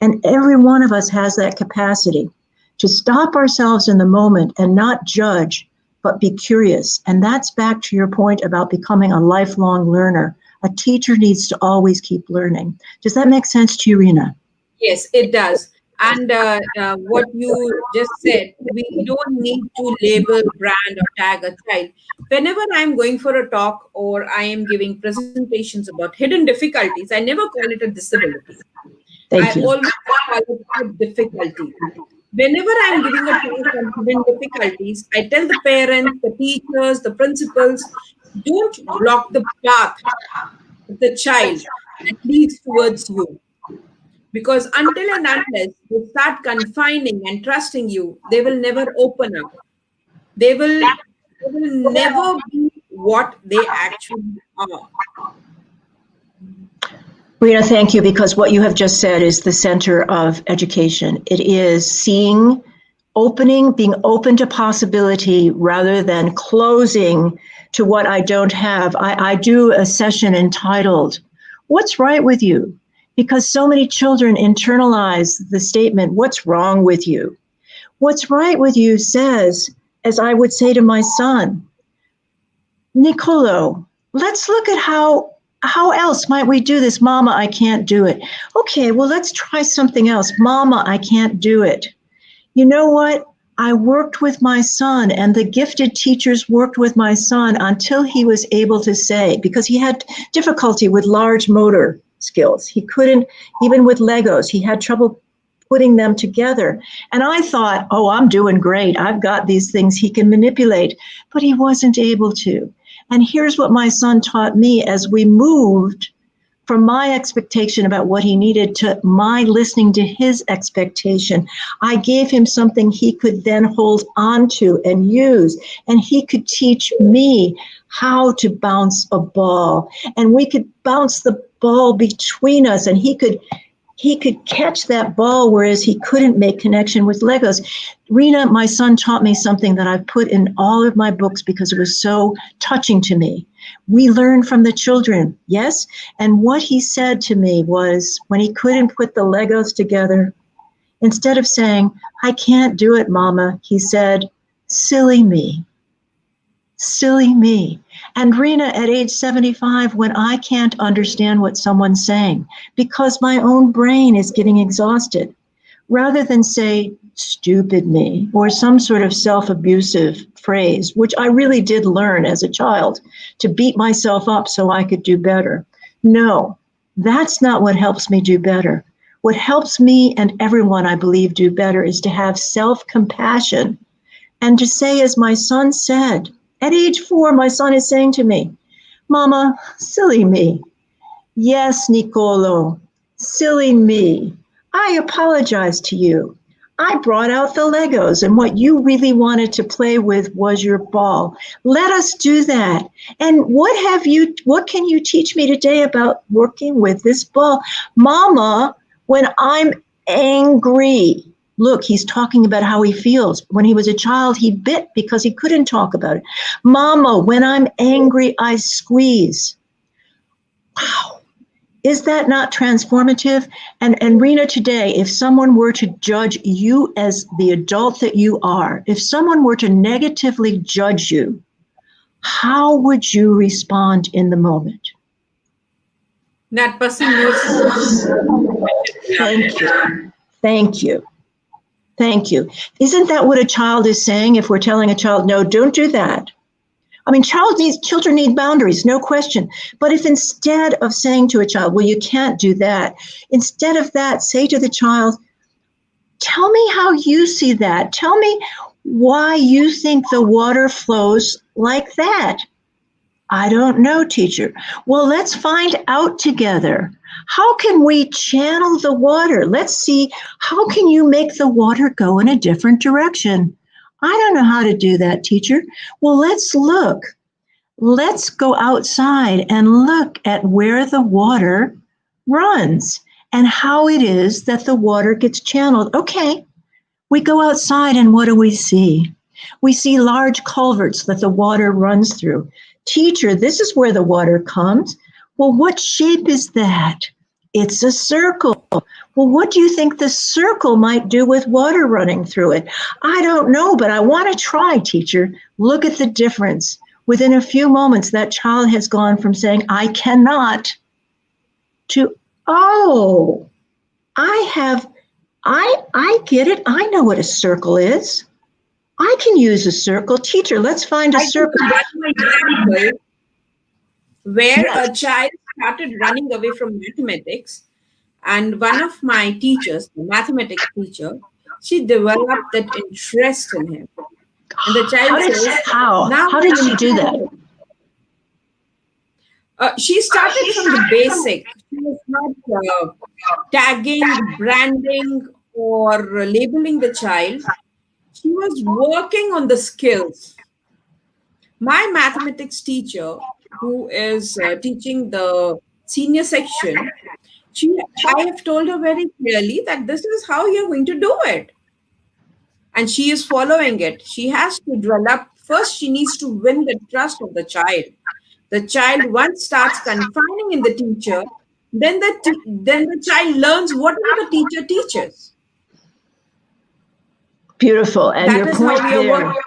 And every one of us has that capacity to stop ourselves in the moment and not judge, but be curious. And that's back to your point about becoming a lifelong learner. A teacher needs to always keep learning. Does that make sense to you, Rena? Yes, it does. And what you just said, we don't need to label, brand, or tag a child. Whenever I'm going for a talk or I am giving presentations about hidden difficulties, I never call it a disability. I Thank you. always call it a difficulty. Whenever I'm giving a talk on hidden difficulties, I tell the parents, the teachers, the principals, don't block the path of the child that leads towards you. Because until and unless they start confining and trusting you, they will never open up. They will never be what they actually are. Rena, thank you, because what you have just said is the center of education. It is seeing, opening, being open to possibility rather than closing to what I don't have. I do a session entitled, What's Right with You? Because so many children internalize the statement, what's wrong with you? What's right with you says, as I would say to my son, Nicolo, let's look at how else might we do this? Mama, I can't do it. Okay, well, let's try something else. Mama, I can't do it. You know what? I worked with my son, and the gifted teachers worked with my son until he was able to say, because he had difficulty with large motor skills. He couldn't, even with Legos, he had trouble putting them together. And I thought, oh, I'm doing great. I've got these things he can manipulate, but he wasn't able to. And here's what my son taught me as we moved from my expectation about what he needed to my listening to his expectation. I gave him something he could then hold on to and use, and he could teach me how to bounce a ball, and we could bounce the ball between us, and he could catch that ball, whereas he couldn't make connection with Legos. Rena, my son, taught me something that I've put in all of my books because it was so touching to me. We learn from the children, yes? And what he said to me was, when he couldn't put the Legos together, instead of saying, I can't do it, Mama, he said, silly me. Silly me. And Rena, at age 75, when I can't understand what someone's saying because my own brain is getting exhausted, rather than say, stupid me, or some sort of self-abusive phrase, which I really did learn as a child, to beat myself up so I could do better. No, that's not what helps me do better. What helps me and everyone, I believe, do better is to have self-compassion and to say, as my son said, at age 4, my son is saying to me, Mama, silly me. Yes, Nicolo, silly me. I apologize to you. I brought out the Legos, and what you really wanted to play with was your ball. Let us do that. And what can you teach me today about working with this ball? Mama, when I'm angry, look, he's talking about how he feels. When he was a child, he bit because he couldn't talk about it. Mama, when I'm angry, I squeeze. Wow. Is that not transformative? And Rena, today, if someone were to judge you as the adult that you are, if someone were to negatively judge you, how would you respond in the moment? That person knows. Thank you. Thank you. Thank you. Isn't that what a child is saying if we're telling a child, no, don't do that? I mean, children need boundaries, no question. But if instead of saying to a child, well, you can't do that, instead of that, say to the child, tell me how you see that. Tell me why you think the water flows like that. I don't know, teacher. Well, let's find out together. How can we channel the water? Let's see, how can you make the water go in a different direction? I don't know how to do that, teacher. Well, let's look. Let's go outside and look at where the water runs and how it is that the water gets channeled. Okay, we go outside and what do we see? We see large culverts that the water runs through. Teacher, this is where the water comes. Well, what shape is that? It's a circle. Well, what do you think the circle might do with water running through it? I don't know, but I want to try, teacher. Look at the difference. Within a few moments, that child has gone from saying, I cannot, to, oh, I get it. I know what a circle is. I can use a circle. Teacher, let's find a circle. One example where Yes. a child started running away from mathematics, and one of my teachers, the mathematics teacher, she developed that interest in him. And the child says, How did she do that? She started from the basic. She was not tagging, branding, or labeling the child. She was working on the skills. My mathematics teacher, who is teaching the senior section, I have told her very clearly that this is how you're going to do it. And she is following it. She has to develop, first, she needs to win the trust of the child. The child once starts confining in the teacher, then the child learns whatever the teacher teaches. Beautiful. And That your is point how we are there, working.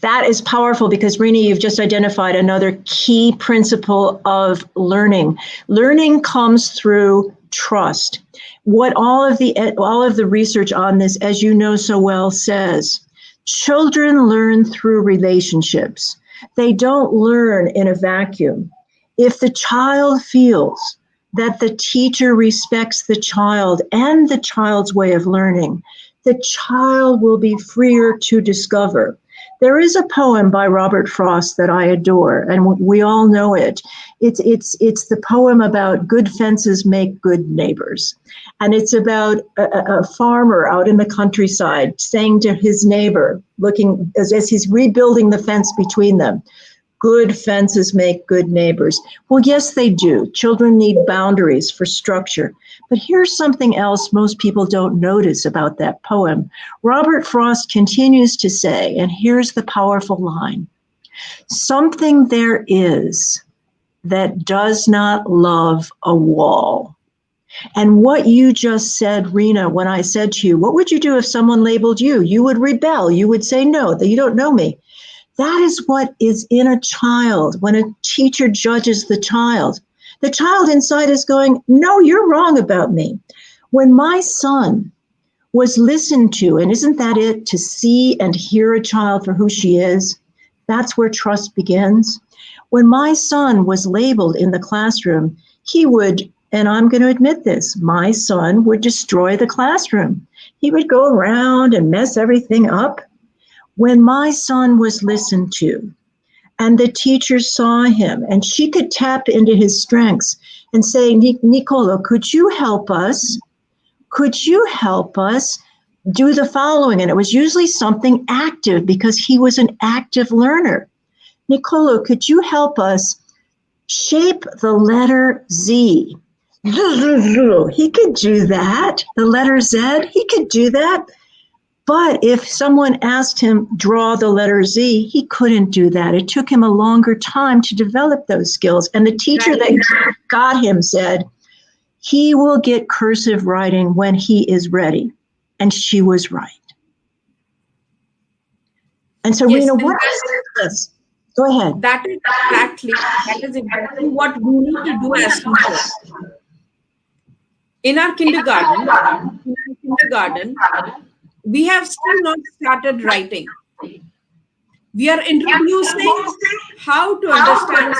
that is powerful because, Rena, you've just identified another key principle of learning. Learning comes through trust. What all of the research on this, as you know so well, says, children learn through relationships. They don't learn in a vacuum. If the child feels that the teacher respects the child and the child's way of learning, the child will be freer to discover. There is a poem by Robert Frost that I adore, and we all know it. It's the poem about good fences make good neighbors. And it's about a farmer out in the countryside saying to his neighbor, looking as he's rebuilding the fence between them, good fences make good neighbors. Well, yes, they do. Children need boundaries for structure. But here's something else most people don't notice about that poem. Robert Frost continues to say, and here's the powerful line, something there is that does not love a wall. And what you just said, Rena, when I said to you, what would you do if someone labeled you? You would rebel. You would say, no, that you don't know me. That is what is in a child when a teacher judges the child. The child inside is going, no, you're wrong about me. When my son was listened to, and isn't that it, to see and hear a child for who she is, that's where trust begins. When my son was labeled in the classroom, he would, and I'm going to admit this, my son would destroy the classroom. He would go around and mess everything up. When my son was listened to and the teacher saw him and she could tap into his strengths and say, Nicolo, could you help us? Could you help us do the following? And it was usually something active because he was an active learner. Nicolo, could you help us shape the letter Z? He could do that. The letter Z, he could do that. But if someone asked him, draw the letter Z, he couldn't do that. It took him a longer time to develop those skills. And the teacher Right. that got him said, he will get cursive writing when he is ready. And she was right. And so, Yes, Rena, and what is this? Go ahead. that is exactly what we need to do as teachers. In our kindergarten, we have still not started writing. We are introducing how to understand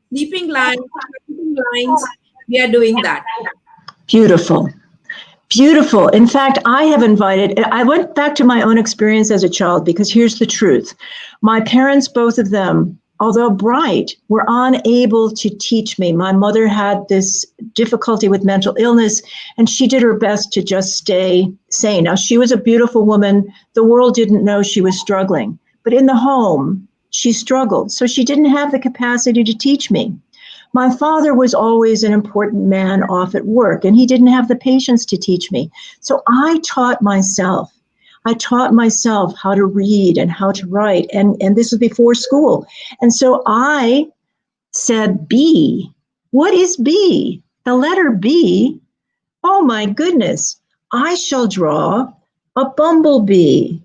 sleeping lines, counting lines. We are doing that. Beautiful. Beautiful. In fact, I went back to my own experience as a child because here's the truth. My parents, both of them, although bright, were unable to teach me. My mother had this difficulty with mental illness, and she did her best to just stay sane. Now, she was a beautiful woman. The world didn't know she was struggling. But in the home, she struggled. So she didn't have the capacity to teach me. My father was always an important man off at work, and he didn't have the patience to teach me. So I taught myself. I taught myself how to read and how to write, and this was before school. And so I said, B. What is B? The letter B? Oh my goodness. I shall draw a bumblebee.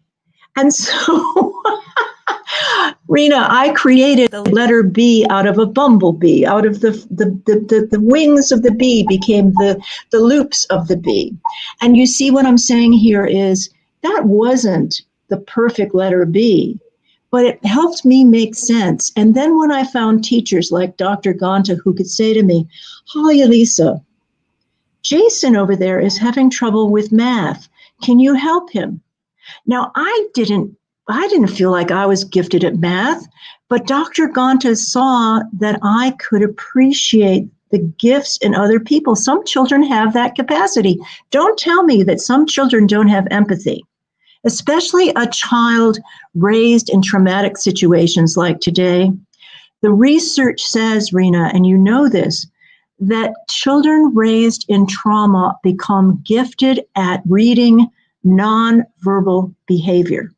And so Rena, I created the letter B out of a bumblebee. Out of the wings of the bee became the loops of the bee. And you see what I'm saying here is that wasn't the perfect letter B, but it helped me make sense. And then when I found teachers like Dr. Ganta who could say to me, "Hi, Elissa, Jason over there is having trouble with math. Can you help him?" Now, I didn't feel like I was gifted at math, but Dr. Ganta saw that I could appreciate the gifts in other people. Some children have that capacity. Don't tell me that some children don't have empathy, especially a child raised in traumatic situations like today. The research says, Rena, and you know this, that children raised in trauma become gifted at reading nonverbal behavior.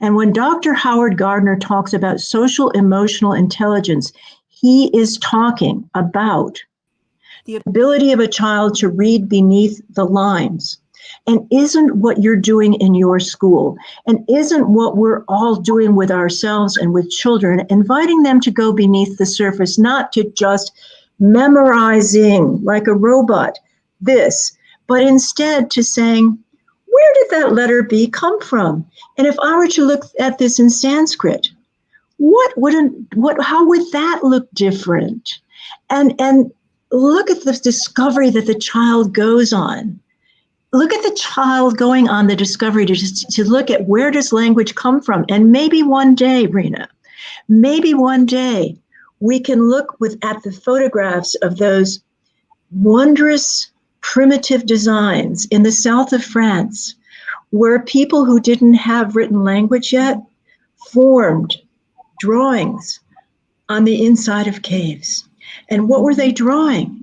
And when Dr. Howard Gardner talks about social emotional intelligence, he is talking about the ability of a child to read beneath the lines. And isn't what you're doing in your school, and isn't what we're all doing with ourselves and with children, inviting them to go beneath the surface, not to just memorizing like a robot this, but instead to saying, where did that letter B come from? And if I were to look at this in Sanskrit, how would that look different? And look at the discovery that the child goes on. Look at the child going on the discovery to look at where does language come from? And maybe one day, Rena, maybe one day we can look at the photographs of those wondrous primitive designs in the south of France, where people who didn't have written language yet formed drawings on the inside of caves. And what were they drawing?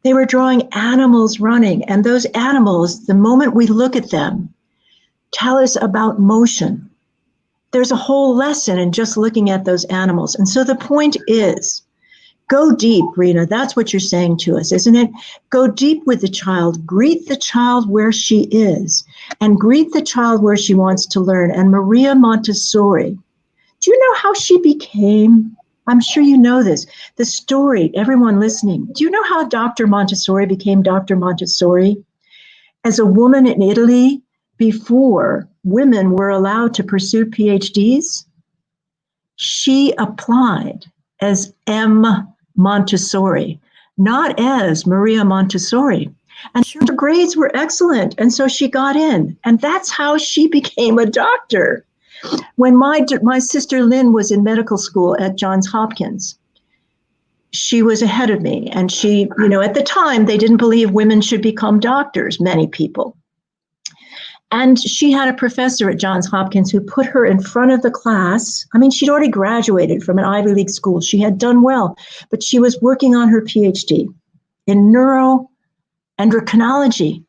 They were drawing animals running. And those animals, the moment we look at them, tell us about motion. There's a whole lesson in just looking at those animals. And so the point is, go deep, Rena. That's what you're saying to us, isn't it? Go deep with the child. Greet the child where she is, and greet the child where she wants to learn. And Maria Montessori, do you know how she became? I'm sure you know this. The story, everyone listening. Do you know how Dr. Montessori became Dr. Montessori? As a woman in Italy, before women were allowed to pursue PhDs, she applied as M. Montessori, not as Maria Montessori. And her grades were excellent, and so she got in. And that's how she became a doctor. When my sister Lynn was in medical school at Johns Hopkins, she was ahead of me. And she, at the time, they didn't believe women should become doctors, many people. And she had a professor at Johns Hopkins who put her in front of the class. I mean, she'd already graduated from an Ivy League school. She had done well, but she was working on her PhD in neuroendocrinology.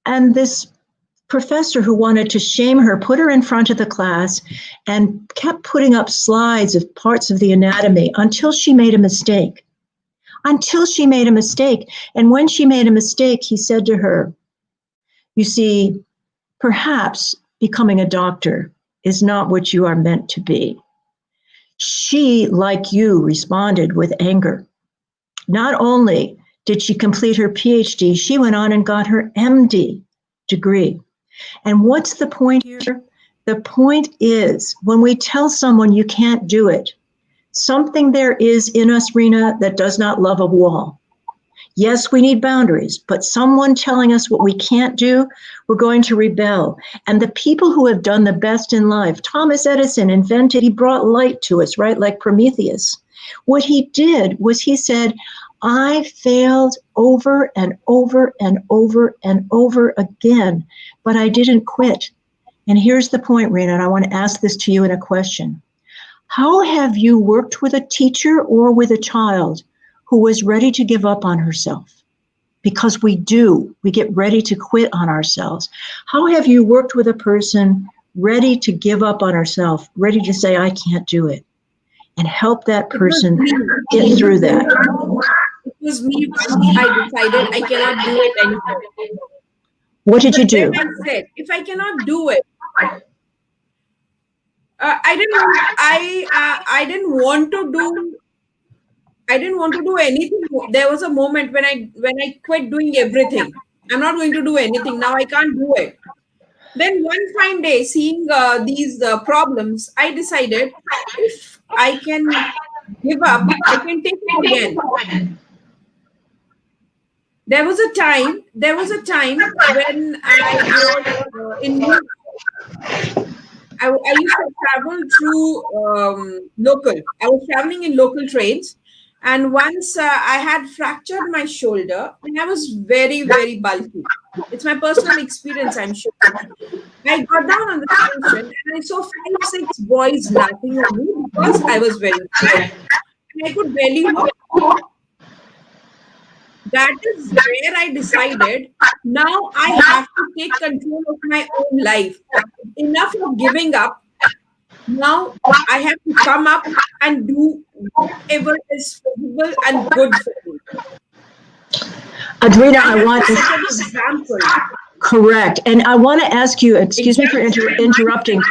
And this professor who wanted to shame her put her in front of the class and kept putting up slides of parts of the anatomy until she made a mistake. Until she made a mistake. And when she made a mistake, he said to her, you see, perhaps becoming a doctor is not what you are meant to be. She, like you, responded with anger. Not only did she complete her PhD, she went on and got her MD degree. And what's the point here? The point is, when we tell someone you can't do it, something there is in us, Rena, that does not love a wall. Yes, we need boundaries, but someone telling us what we can't do, we're going to rebel. And the people who have done the best in life, Thomas Edison invented, he brought light to us, right? Like Prometheus. What he did was he said, I failed over and over and over and over again, but I didn't quit. And here's the point, Rena, and I want to ask this to you in a question. How have you worked with a teacher or with a child who was ready to give up on herself? Because we get ready to quit on ourselves. How have you worked with a person ready to give up on herself, ready to say, I can't do it, and help that person get through that? It was me when I decided I cannot do it anymore. What did you do? I said, if I cannot do it, I didn't want to do anything. There was a moment when I quit doing everything. I'm not going to do anything now. I can't do it. Then one fine day, seeing these problems, I decided if I can give up, I can take it again. There was a time when I was in New York. I used to travel through local. I was traveling in local trains, and once I had fractured my shoulder, and I was very, very bulky. It's my personal experience, I'm sure. I got down on the station, and I saw 5-6 boys laughing at me because I was very tired, and I could barely walk. That is where I decided, now I have to take control of my own life. Enough of giving up. Now I have to come up and do whatever is possible and good for me. Adrena, I want to set an example. Correct. And I want to ask you, excuse me for interrupting.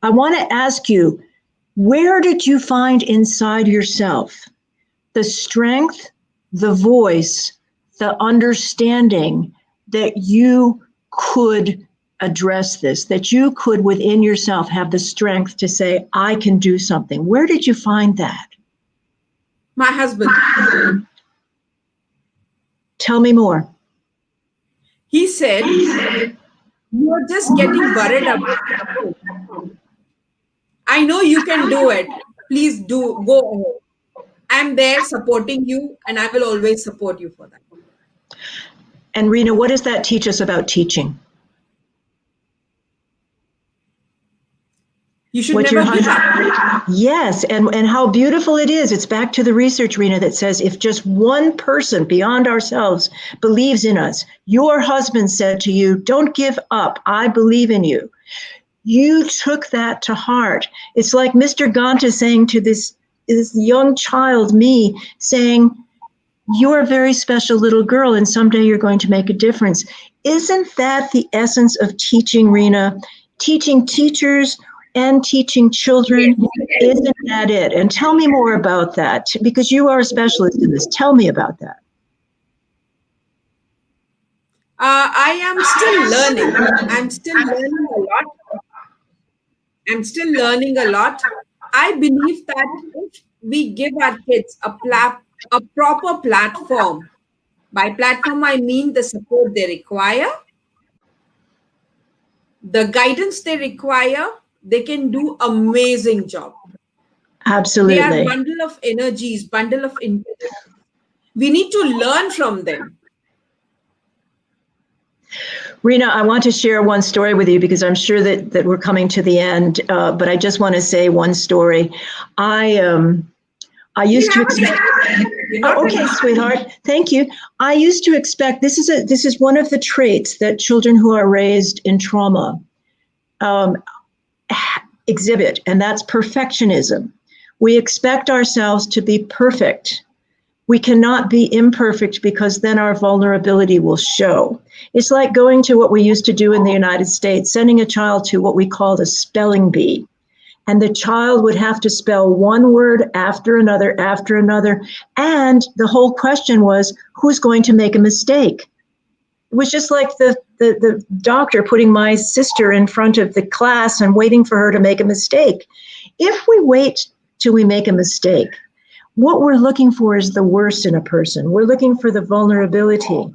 I want to ask you, where did you find inside yourself the strength, the voice, the understanding that you could address this, that you could within yourself have the strength to say, I can do something? Where did you find that? My husband. Tell me more. He said, you're just getting worried about it. I know you can do it. Please do, go ahead. I'm there supporting you, and I will always support you for that. And Rena, what does that teach us about teaching? You should never give up. Yes, and how beautiful it is. It's back to the research, Rena, that says if just one person beyond ourselves believes in us, your husband said to you, don't give up, I believe in you. You took that to heart. It's like Mr. Ganta saying to this young child, me, saying, you're a very special little girl and someday you're going to make a difference. Isn't that the essence of teaching, Rena? Teaching teachers and teaching children, isn't that it? And tell me more about that, because you are a specialist in this. Tell me about that. I am still learning. I'm still learning a lot. I believe that if we give our kids a proper platform, by platform I mean the support they require, the guidance they require, they can do amazing job. Absolutely. They are bundle of energies, bundle of intelligence. We need to learn from them. Rena, I want to share one story with you because I'm sure that we're coming to the end, but I just want to say one story. I used to You're not Okay, sweetheart. Thank you. I used to expect this is one of the traits that children who are raised in trauma um, exhibit, and that's perfectionism. We expect ourselves to be perfect. We cannot be imperfect because then our vulnerability will show. It's like going to what we used to do in the United States, sending a child to what we called a spelling bee. And the child would have to spell one word after another, and the whole question was, who's going to make a mistake? It was just like the doctor putting my sister in front of the class and waiting for her to make a mistake. If we wait till we make a mistake, what we're looking for is the worst in a person. We're looking for the vulnerability.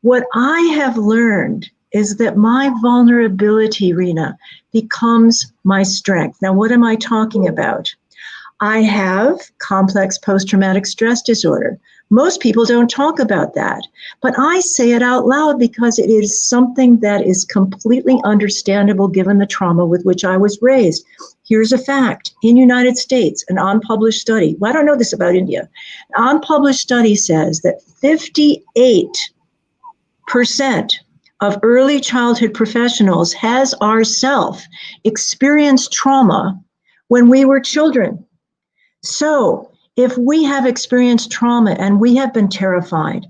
What I have learned is that my vulnerability, Rena, becomes my strength. Now, what am I talking about? I have complex post-traumatic stress disorder. Most people don't talk about that, but I say it out loud because it is something that is completely understandable given the trauma with which I was raised. Here's a fact. In the United States, an unpublished study, well, I don't know this about India, an unpublished study says that 58% of early childhood professionals has ourself experienced trauma when we were children. So if we have experienced trauma and we have been terrified,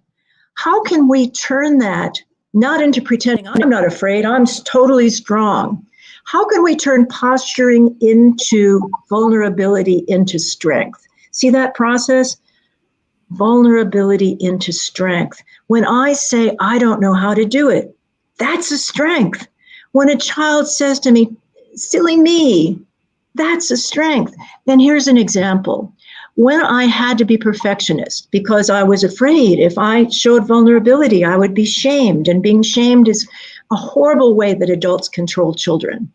how can we turn that not into pretending I'm not afraid, I'm totally strong? How can we turn posturing into vulnerability into strength? See that process? Vulnerability into strength. When I say, I don't know how to do it, that's a strength. When a child says to me, silly me, that's a strength. Then here's an example. When I had to be perfectionist because I was afraid if I showed vulnerability, I would be shamed. And being shamed is a horrible way that adults control children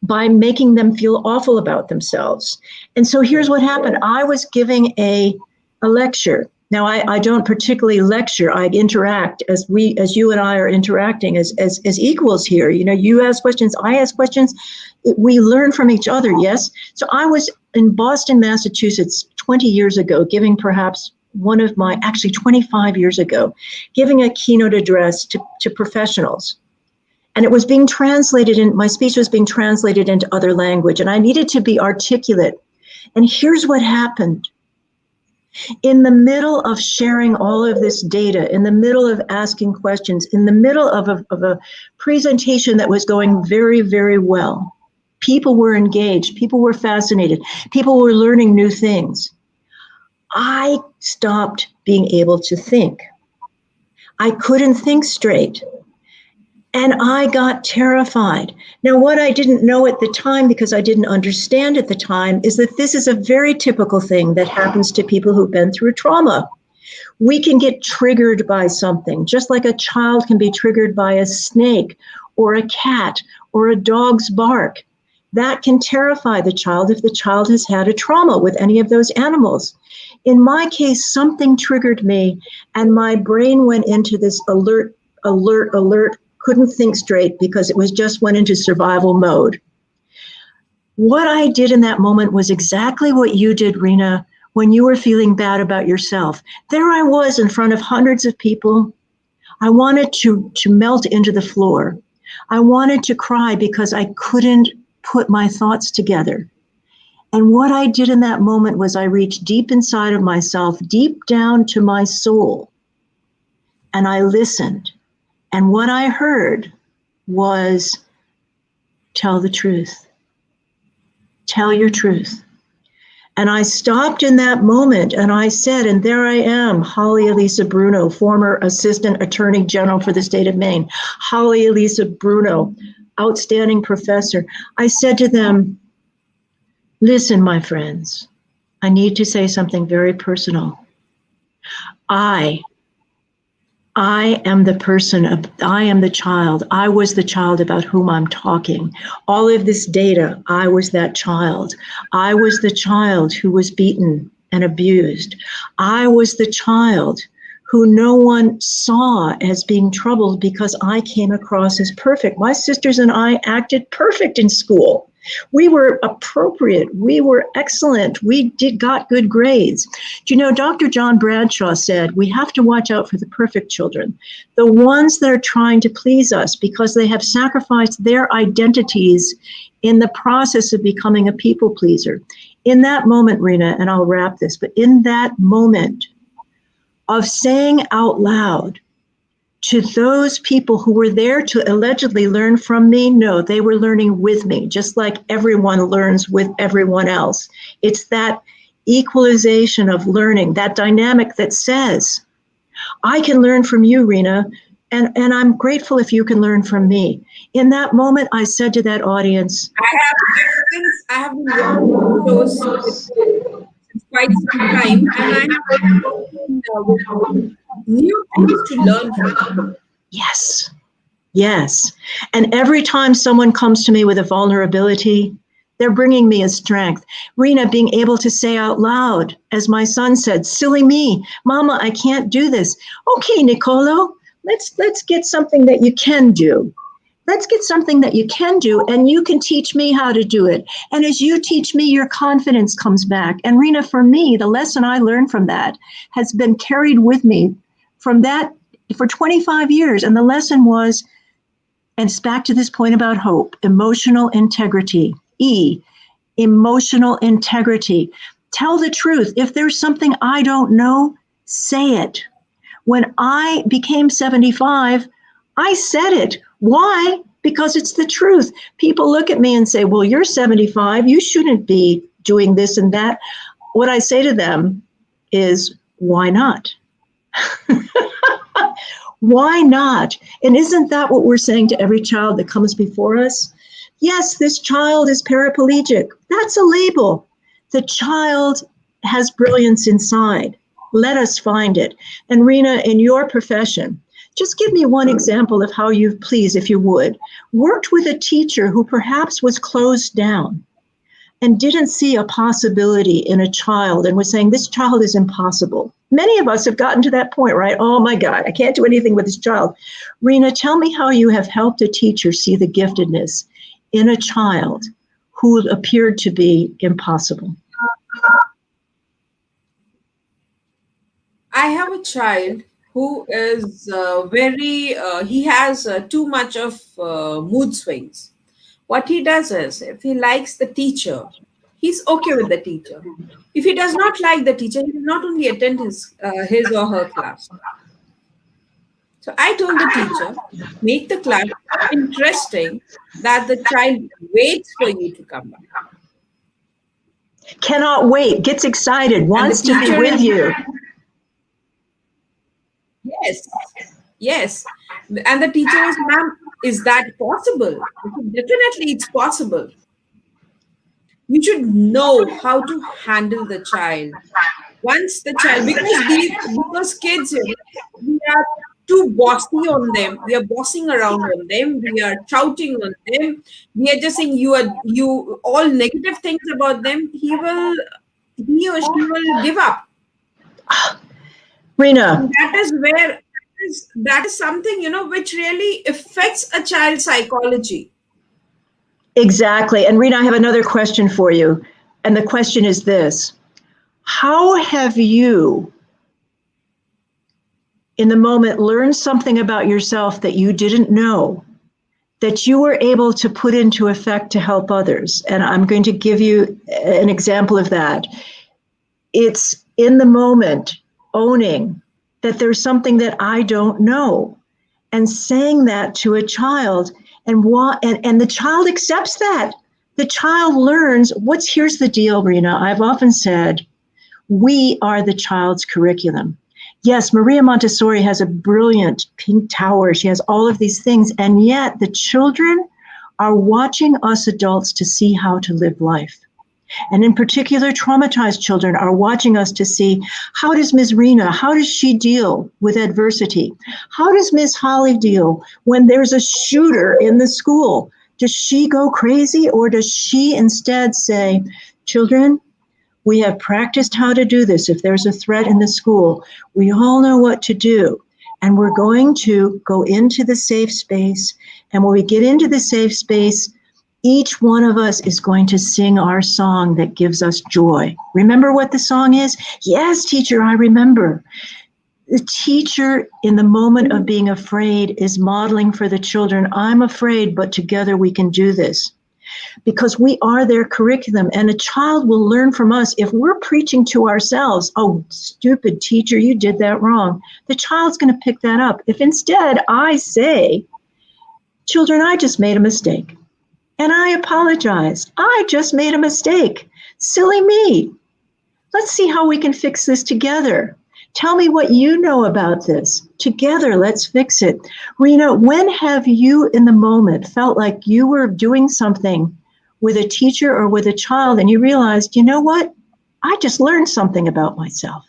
by making them feel awful about themselves. And so here's what happened. I was giving a lecture. Now, I don't particularly lecture. I interact as you and I are interacting as equals here. You know, you ask questions, I ask questions. We learn from each other, yes? So I was in Boston, Massachusetts 20 years ago, giving perhaps 25 years ago, giving a keynote address to professionals. And it was being translated, my speech was being translated into other language, and I needed to be articulate. And here's what happened. In the middle of sharing all of this data, in the middle of asking questions, in the middle of a presentation that was going very, very well, people were engaged, people were fascinated, people were learning new things. I stopped being able to think. I couldn't think straight. And I got terrified. Now, what I didn't know at the time, because I didn't understand at the time, is that this is a very typical thing that happens to people who've been through trauma. We can get triggered by something, just like a child can be triggered by a snake or a cat or a dog's bark. That can terrify the child if the child has had a trauma with any of those animals. In my case, something triggered me, and my brain went into this alert, couldn't think straight because it was just went into survival mode. What I did in that moment was exactly what you did, Rena, when you were feeling bad about yourself. There I was in front of hundreds of people. I wanted to melt into the floor. I wanted to cry because I couldn't put my thoughts together. And what I did in that moment was I reached deep inside of myself, deep down to my soul, and I listened. And what I heard was, tell the truth. Tell your truth. And I stopped in that moment and I said, and there I am, Holly Elissa Bruno, former Assistant Attorney General for the state of Maine. Holly Elissa Bruno, outstanding professor. I said to them, listen, my friends, I need to say something very personal. I am the child. I was the child about whom I'm talking. All of this data, I was that child. I was the child who was beaten and abused. I was the child who no one saw as being troubled because I came across as perfect. My sisters and I acted perfect in school. We were appropriate. We were excellent. We got good grades. Do you know, Dr. John Bradshaw said, we have to watch out for the perfect children, the ones that are trying to please us because they have sacrificed their identities in the process of becoming a people pleaser. In that moment, Rena, and I'll wrap this, but in that moment of saying out loud, to those people who were there to allegedly learn from me, no, they were learning with me, just like everyone learns with everyone else. It's that equalization of learning, that dynamic that says, I can learn from you, Rena, and I'm grateful if you can learn from me. In that moment, I said to that audience, I have been watching shows since quite some time, and I'm with new things to learn from them. yes, yes. And every time someone comes to me with a vulnerability, they're bringing me a strength. Rena, being able to say out loud, as my son said, silly me, Mama, I can't do this. Okay, Nicolo, let's get something that you can do. Let's get something that you can do, and you can teach me how to do it. And as you teach me, your confidence comes back. And Rena, for me, the lesson I learned from that has been carried with me from that for 25 years. And the lesson was, and it's back to this point about hope, emotional integrity. Emotional integrity. Tell the truth. If there's something I don't know, say it. When I became 75, I said it. Why? Because it's the truth. People look at me and say, well, you're 75. You shouldn't be doing this and that. What I say to them is, why not? Why not? And isn't that what we're saying to every child that comes before us? Yes, this child is paraplegic. That's a label. The child has brilliance inside. Let us find it. And Rena, in your profession, just give me one example of how you've, please, if you would, worked with a teacher who perhaps was closed down and didn't see a possibility in a child and was saying, this child is impossible. Many of us have gotten to that point, right? Oh my God, I can't do anything with this child. Rena, tell me how you have helped a teacher see the giftedness in a child who appeared to be impossible. I have a child who is he has too much of mood swings. What he does is, if he likes the teacher, he's okay with the teacher. If he does not like the teacher, he will not only attend his or her class. So I told the teacher, make the class interesting that the child waits for you to come back. Cannot wait, gets excited, wants to be with you. Yes, yes. And the teacher is, ma'am, is that possible? Definitely it's possible. You should know how to handle the child. Once the child, because kids, we are too bossy on them. We are bossing around on them. We are shouting on them. We are just saying you all negative things about them. He or she will give up. Rena, that is something, which really affects a child's psychology. exactly. And Rena, I have another question for you. And the question is this: how have you, in the moment, learned something about yourself that you didn't know, that you were able to put into effect to help others? And I'm going to give you an example of that. It's in the moment, owning that there's something that I don't know, and saying that to a child, and the child accepts that. The child learns here's the deal, Rena. I've often said, we are the child's curriculum. Yes, Maria Montessori has a brilliant pink tower. She has all of these things, and yet the children are watching us adults to see how to live life. And in particular, traumatized children are watching us to see, how does Ms. Rena, how does she deal with adversity? How does Ms. Holly deal when there's a shooter in the school? Does she go crazy, or does she instead say, children, we have practiced how to do this. If there's a threat in the school, we all know what to do. And we're going to go into the safe space. And when we get into the safe space, Each one of us is going to sing our song that gives us joy. Remember what the song is? Yes, teacher, I remember. The teacher, in the moment of being afraid, is modeling for the children, I'm afraid, but together we can do this. Because we are their curriculum, and a child will learn from us. If we're preaching to ourselves, oh, stupid teacher, you did that wrong, the child's going to pick that up. If instead I say, children, I just made a mistake, and I apologized. I just made a mistake. Silly me. Let's see how we can fix this together. Tell me what you know about this. Together, let's fix it. Rena, when have you in the moment felt like you were doing something with a teacher or with a child and you realized, you know what? I just learned something about myself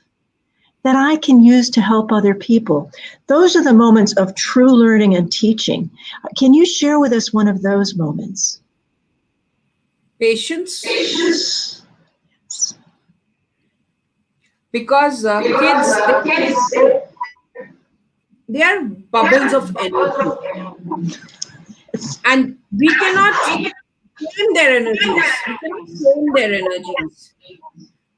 that I can use to help other people. Those are the moments of true learning and teaching. Can you share with us one of those moments? Patience. Because kids, they are bubbles of energy, and we cannot claim their energies. We cannot claim their energies.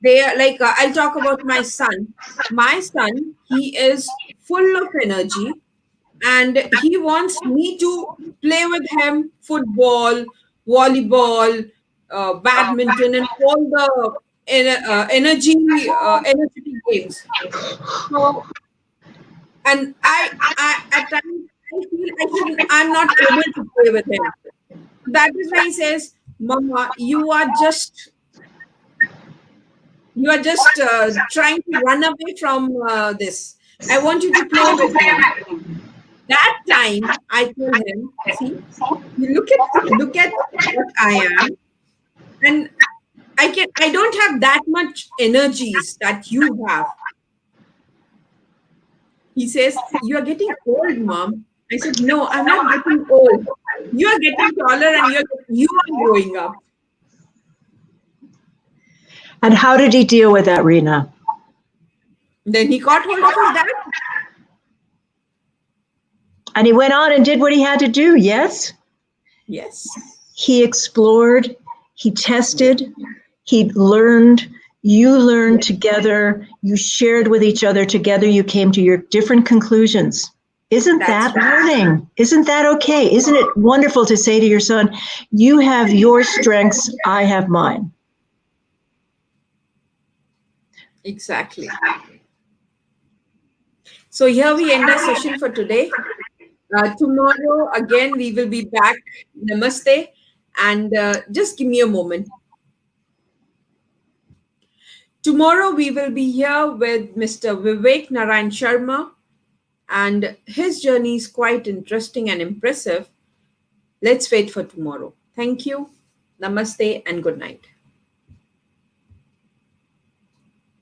They are like, I'll talk about my son. My son, he is full of energy, and he wants me to play with him football, volleyball, badminton, and all the energetic games. So, and I at times I feel I'm not able to play with him. That is why he says, "Mama, you are just trying to run away from this. I want you to play with me." That time I told him, "See, you look at what I am, and I don't have that much energies that you have." He says, "You are getting old, mom." I said, "No, I'm not getting old. You are getting taller, and you are growing up." And how did he deal with that, Rena? Then he caught hold of his dad. And he went on and did what he had to do, yes? Yes. He explored, he tested, he learned, you learned together, you shared with each other together, you came to your different conclusions. Isn't that learning? Isn't that okay? Isn't it wonderful to say to your son, you have your strengths, I have mine? Exactly. So here we end our session for today. Tomorrow, again, we will be back. Namaste. And just give me a moment. Tomorrow, we will be here with Mr. Vivek Narayan Sharma. And his journey is quite interesting and impressive. Let's wait for tomorrow. Thank you. Namaste and good night.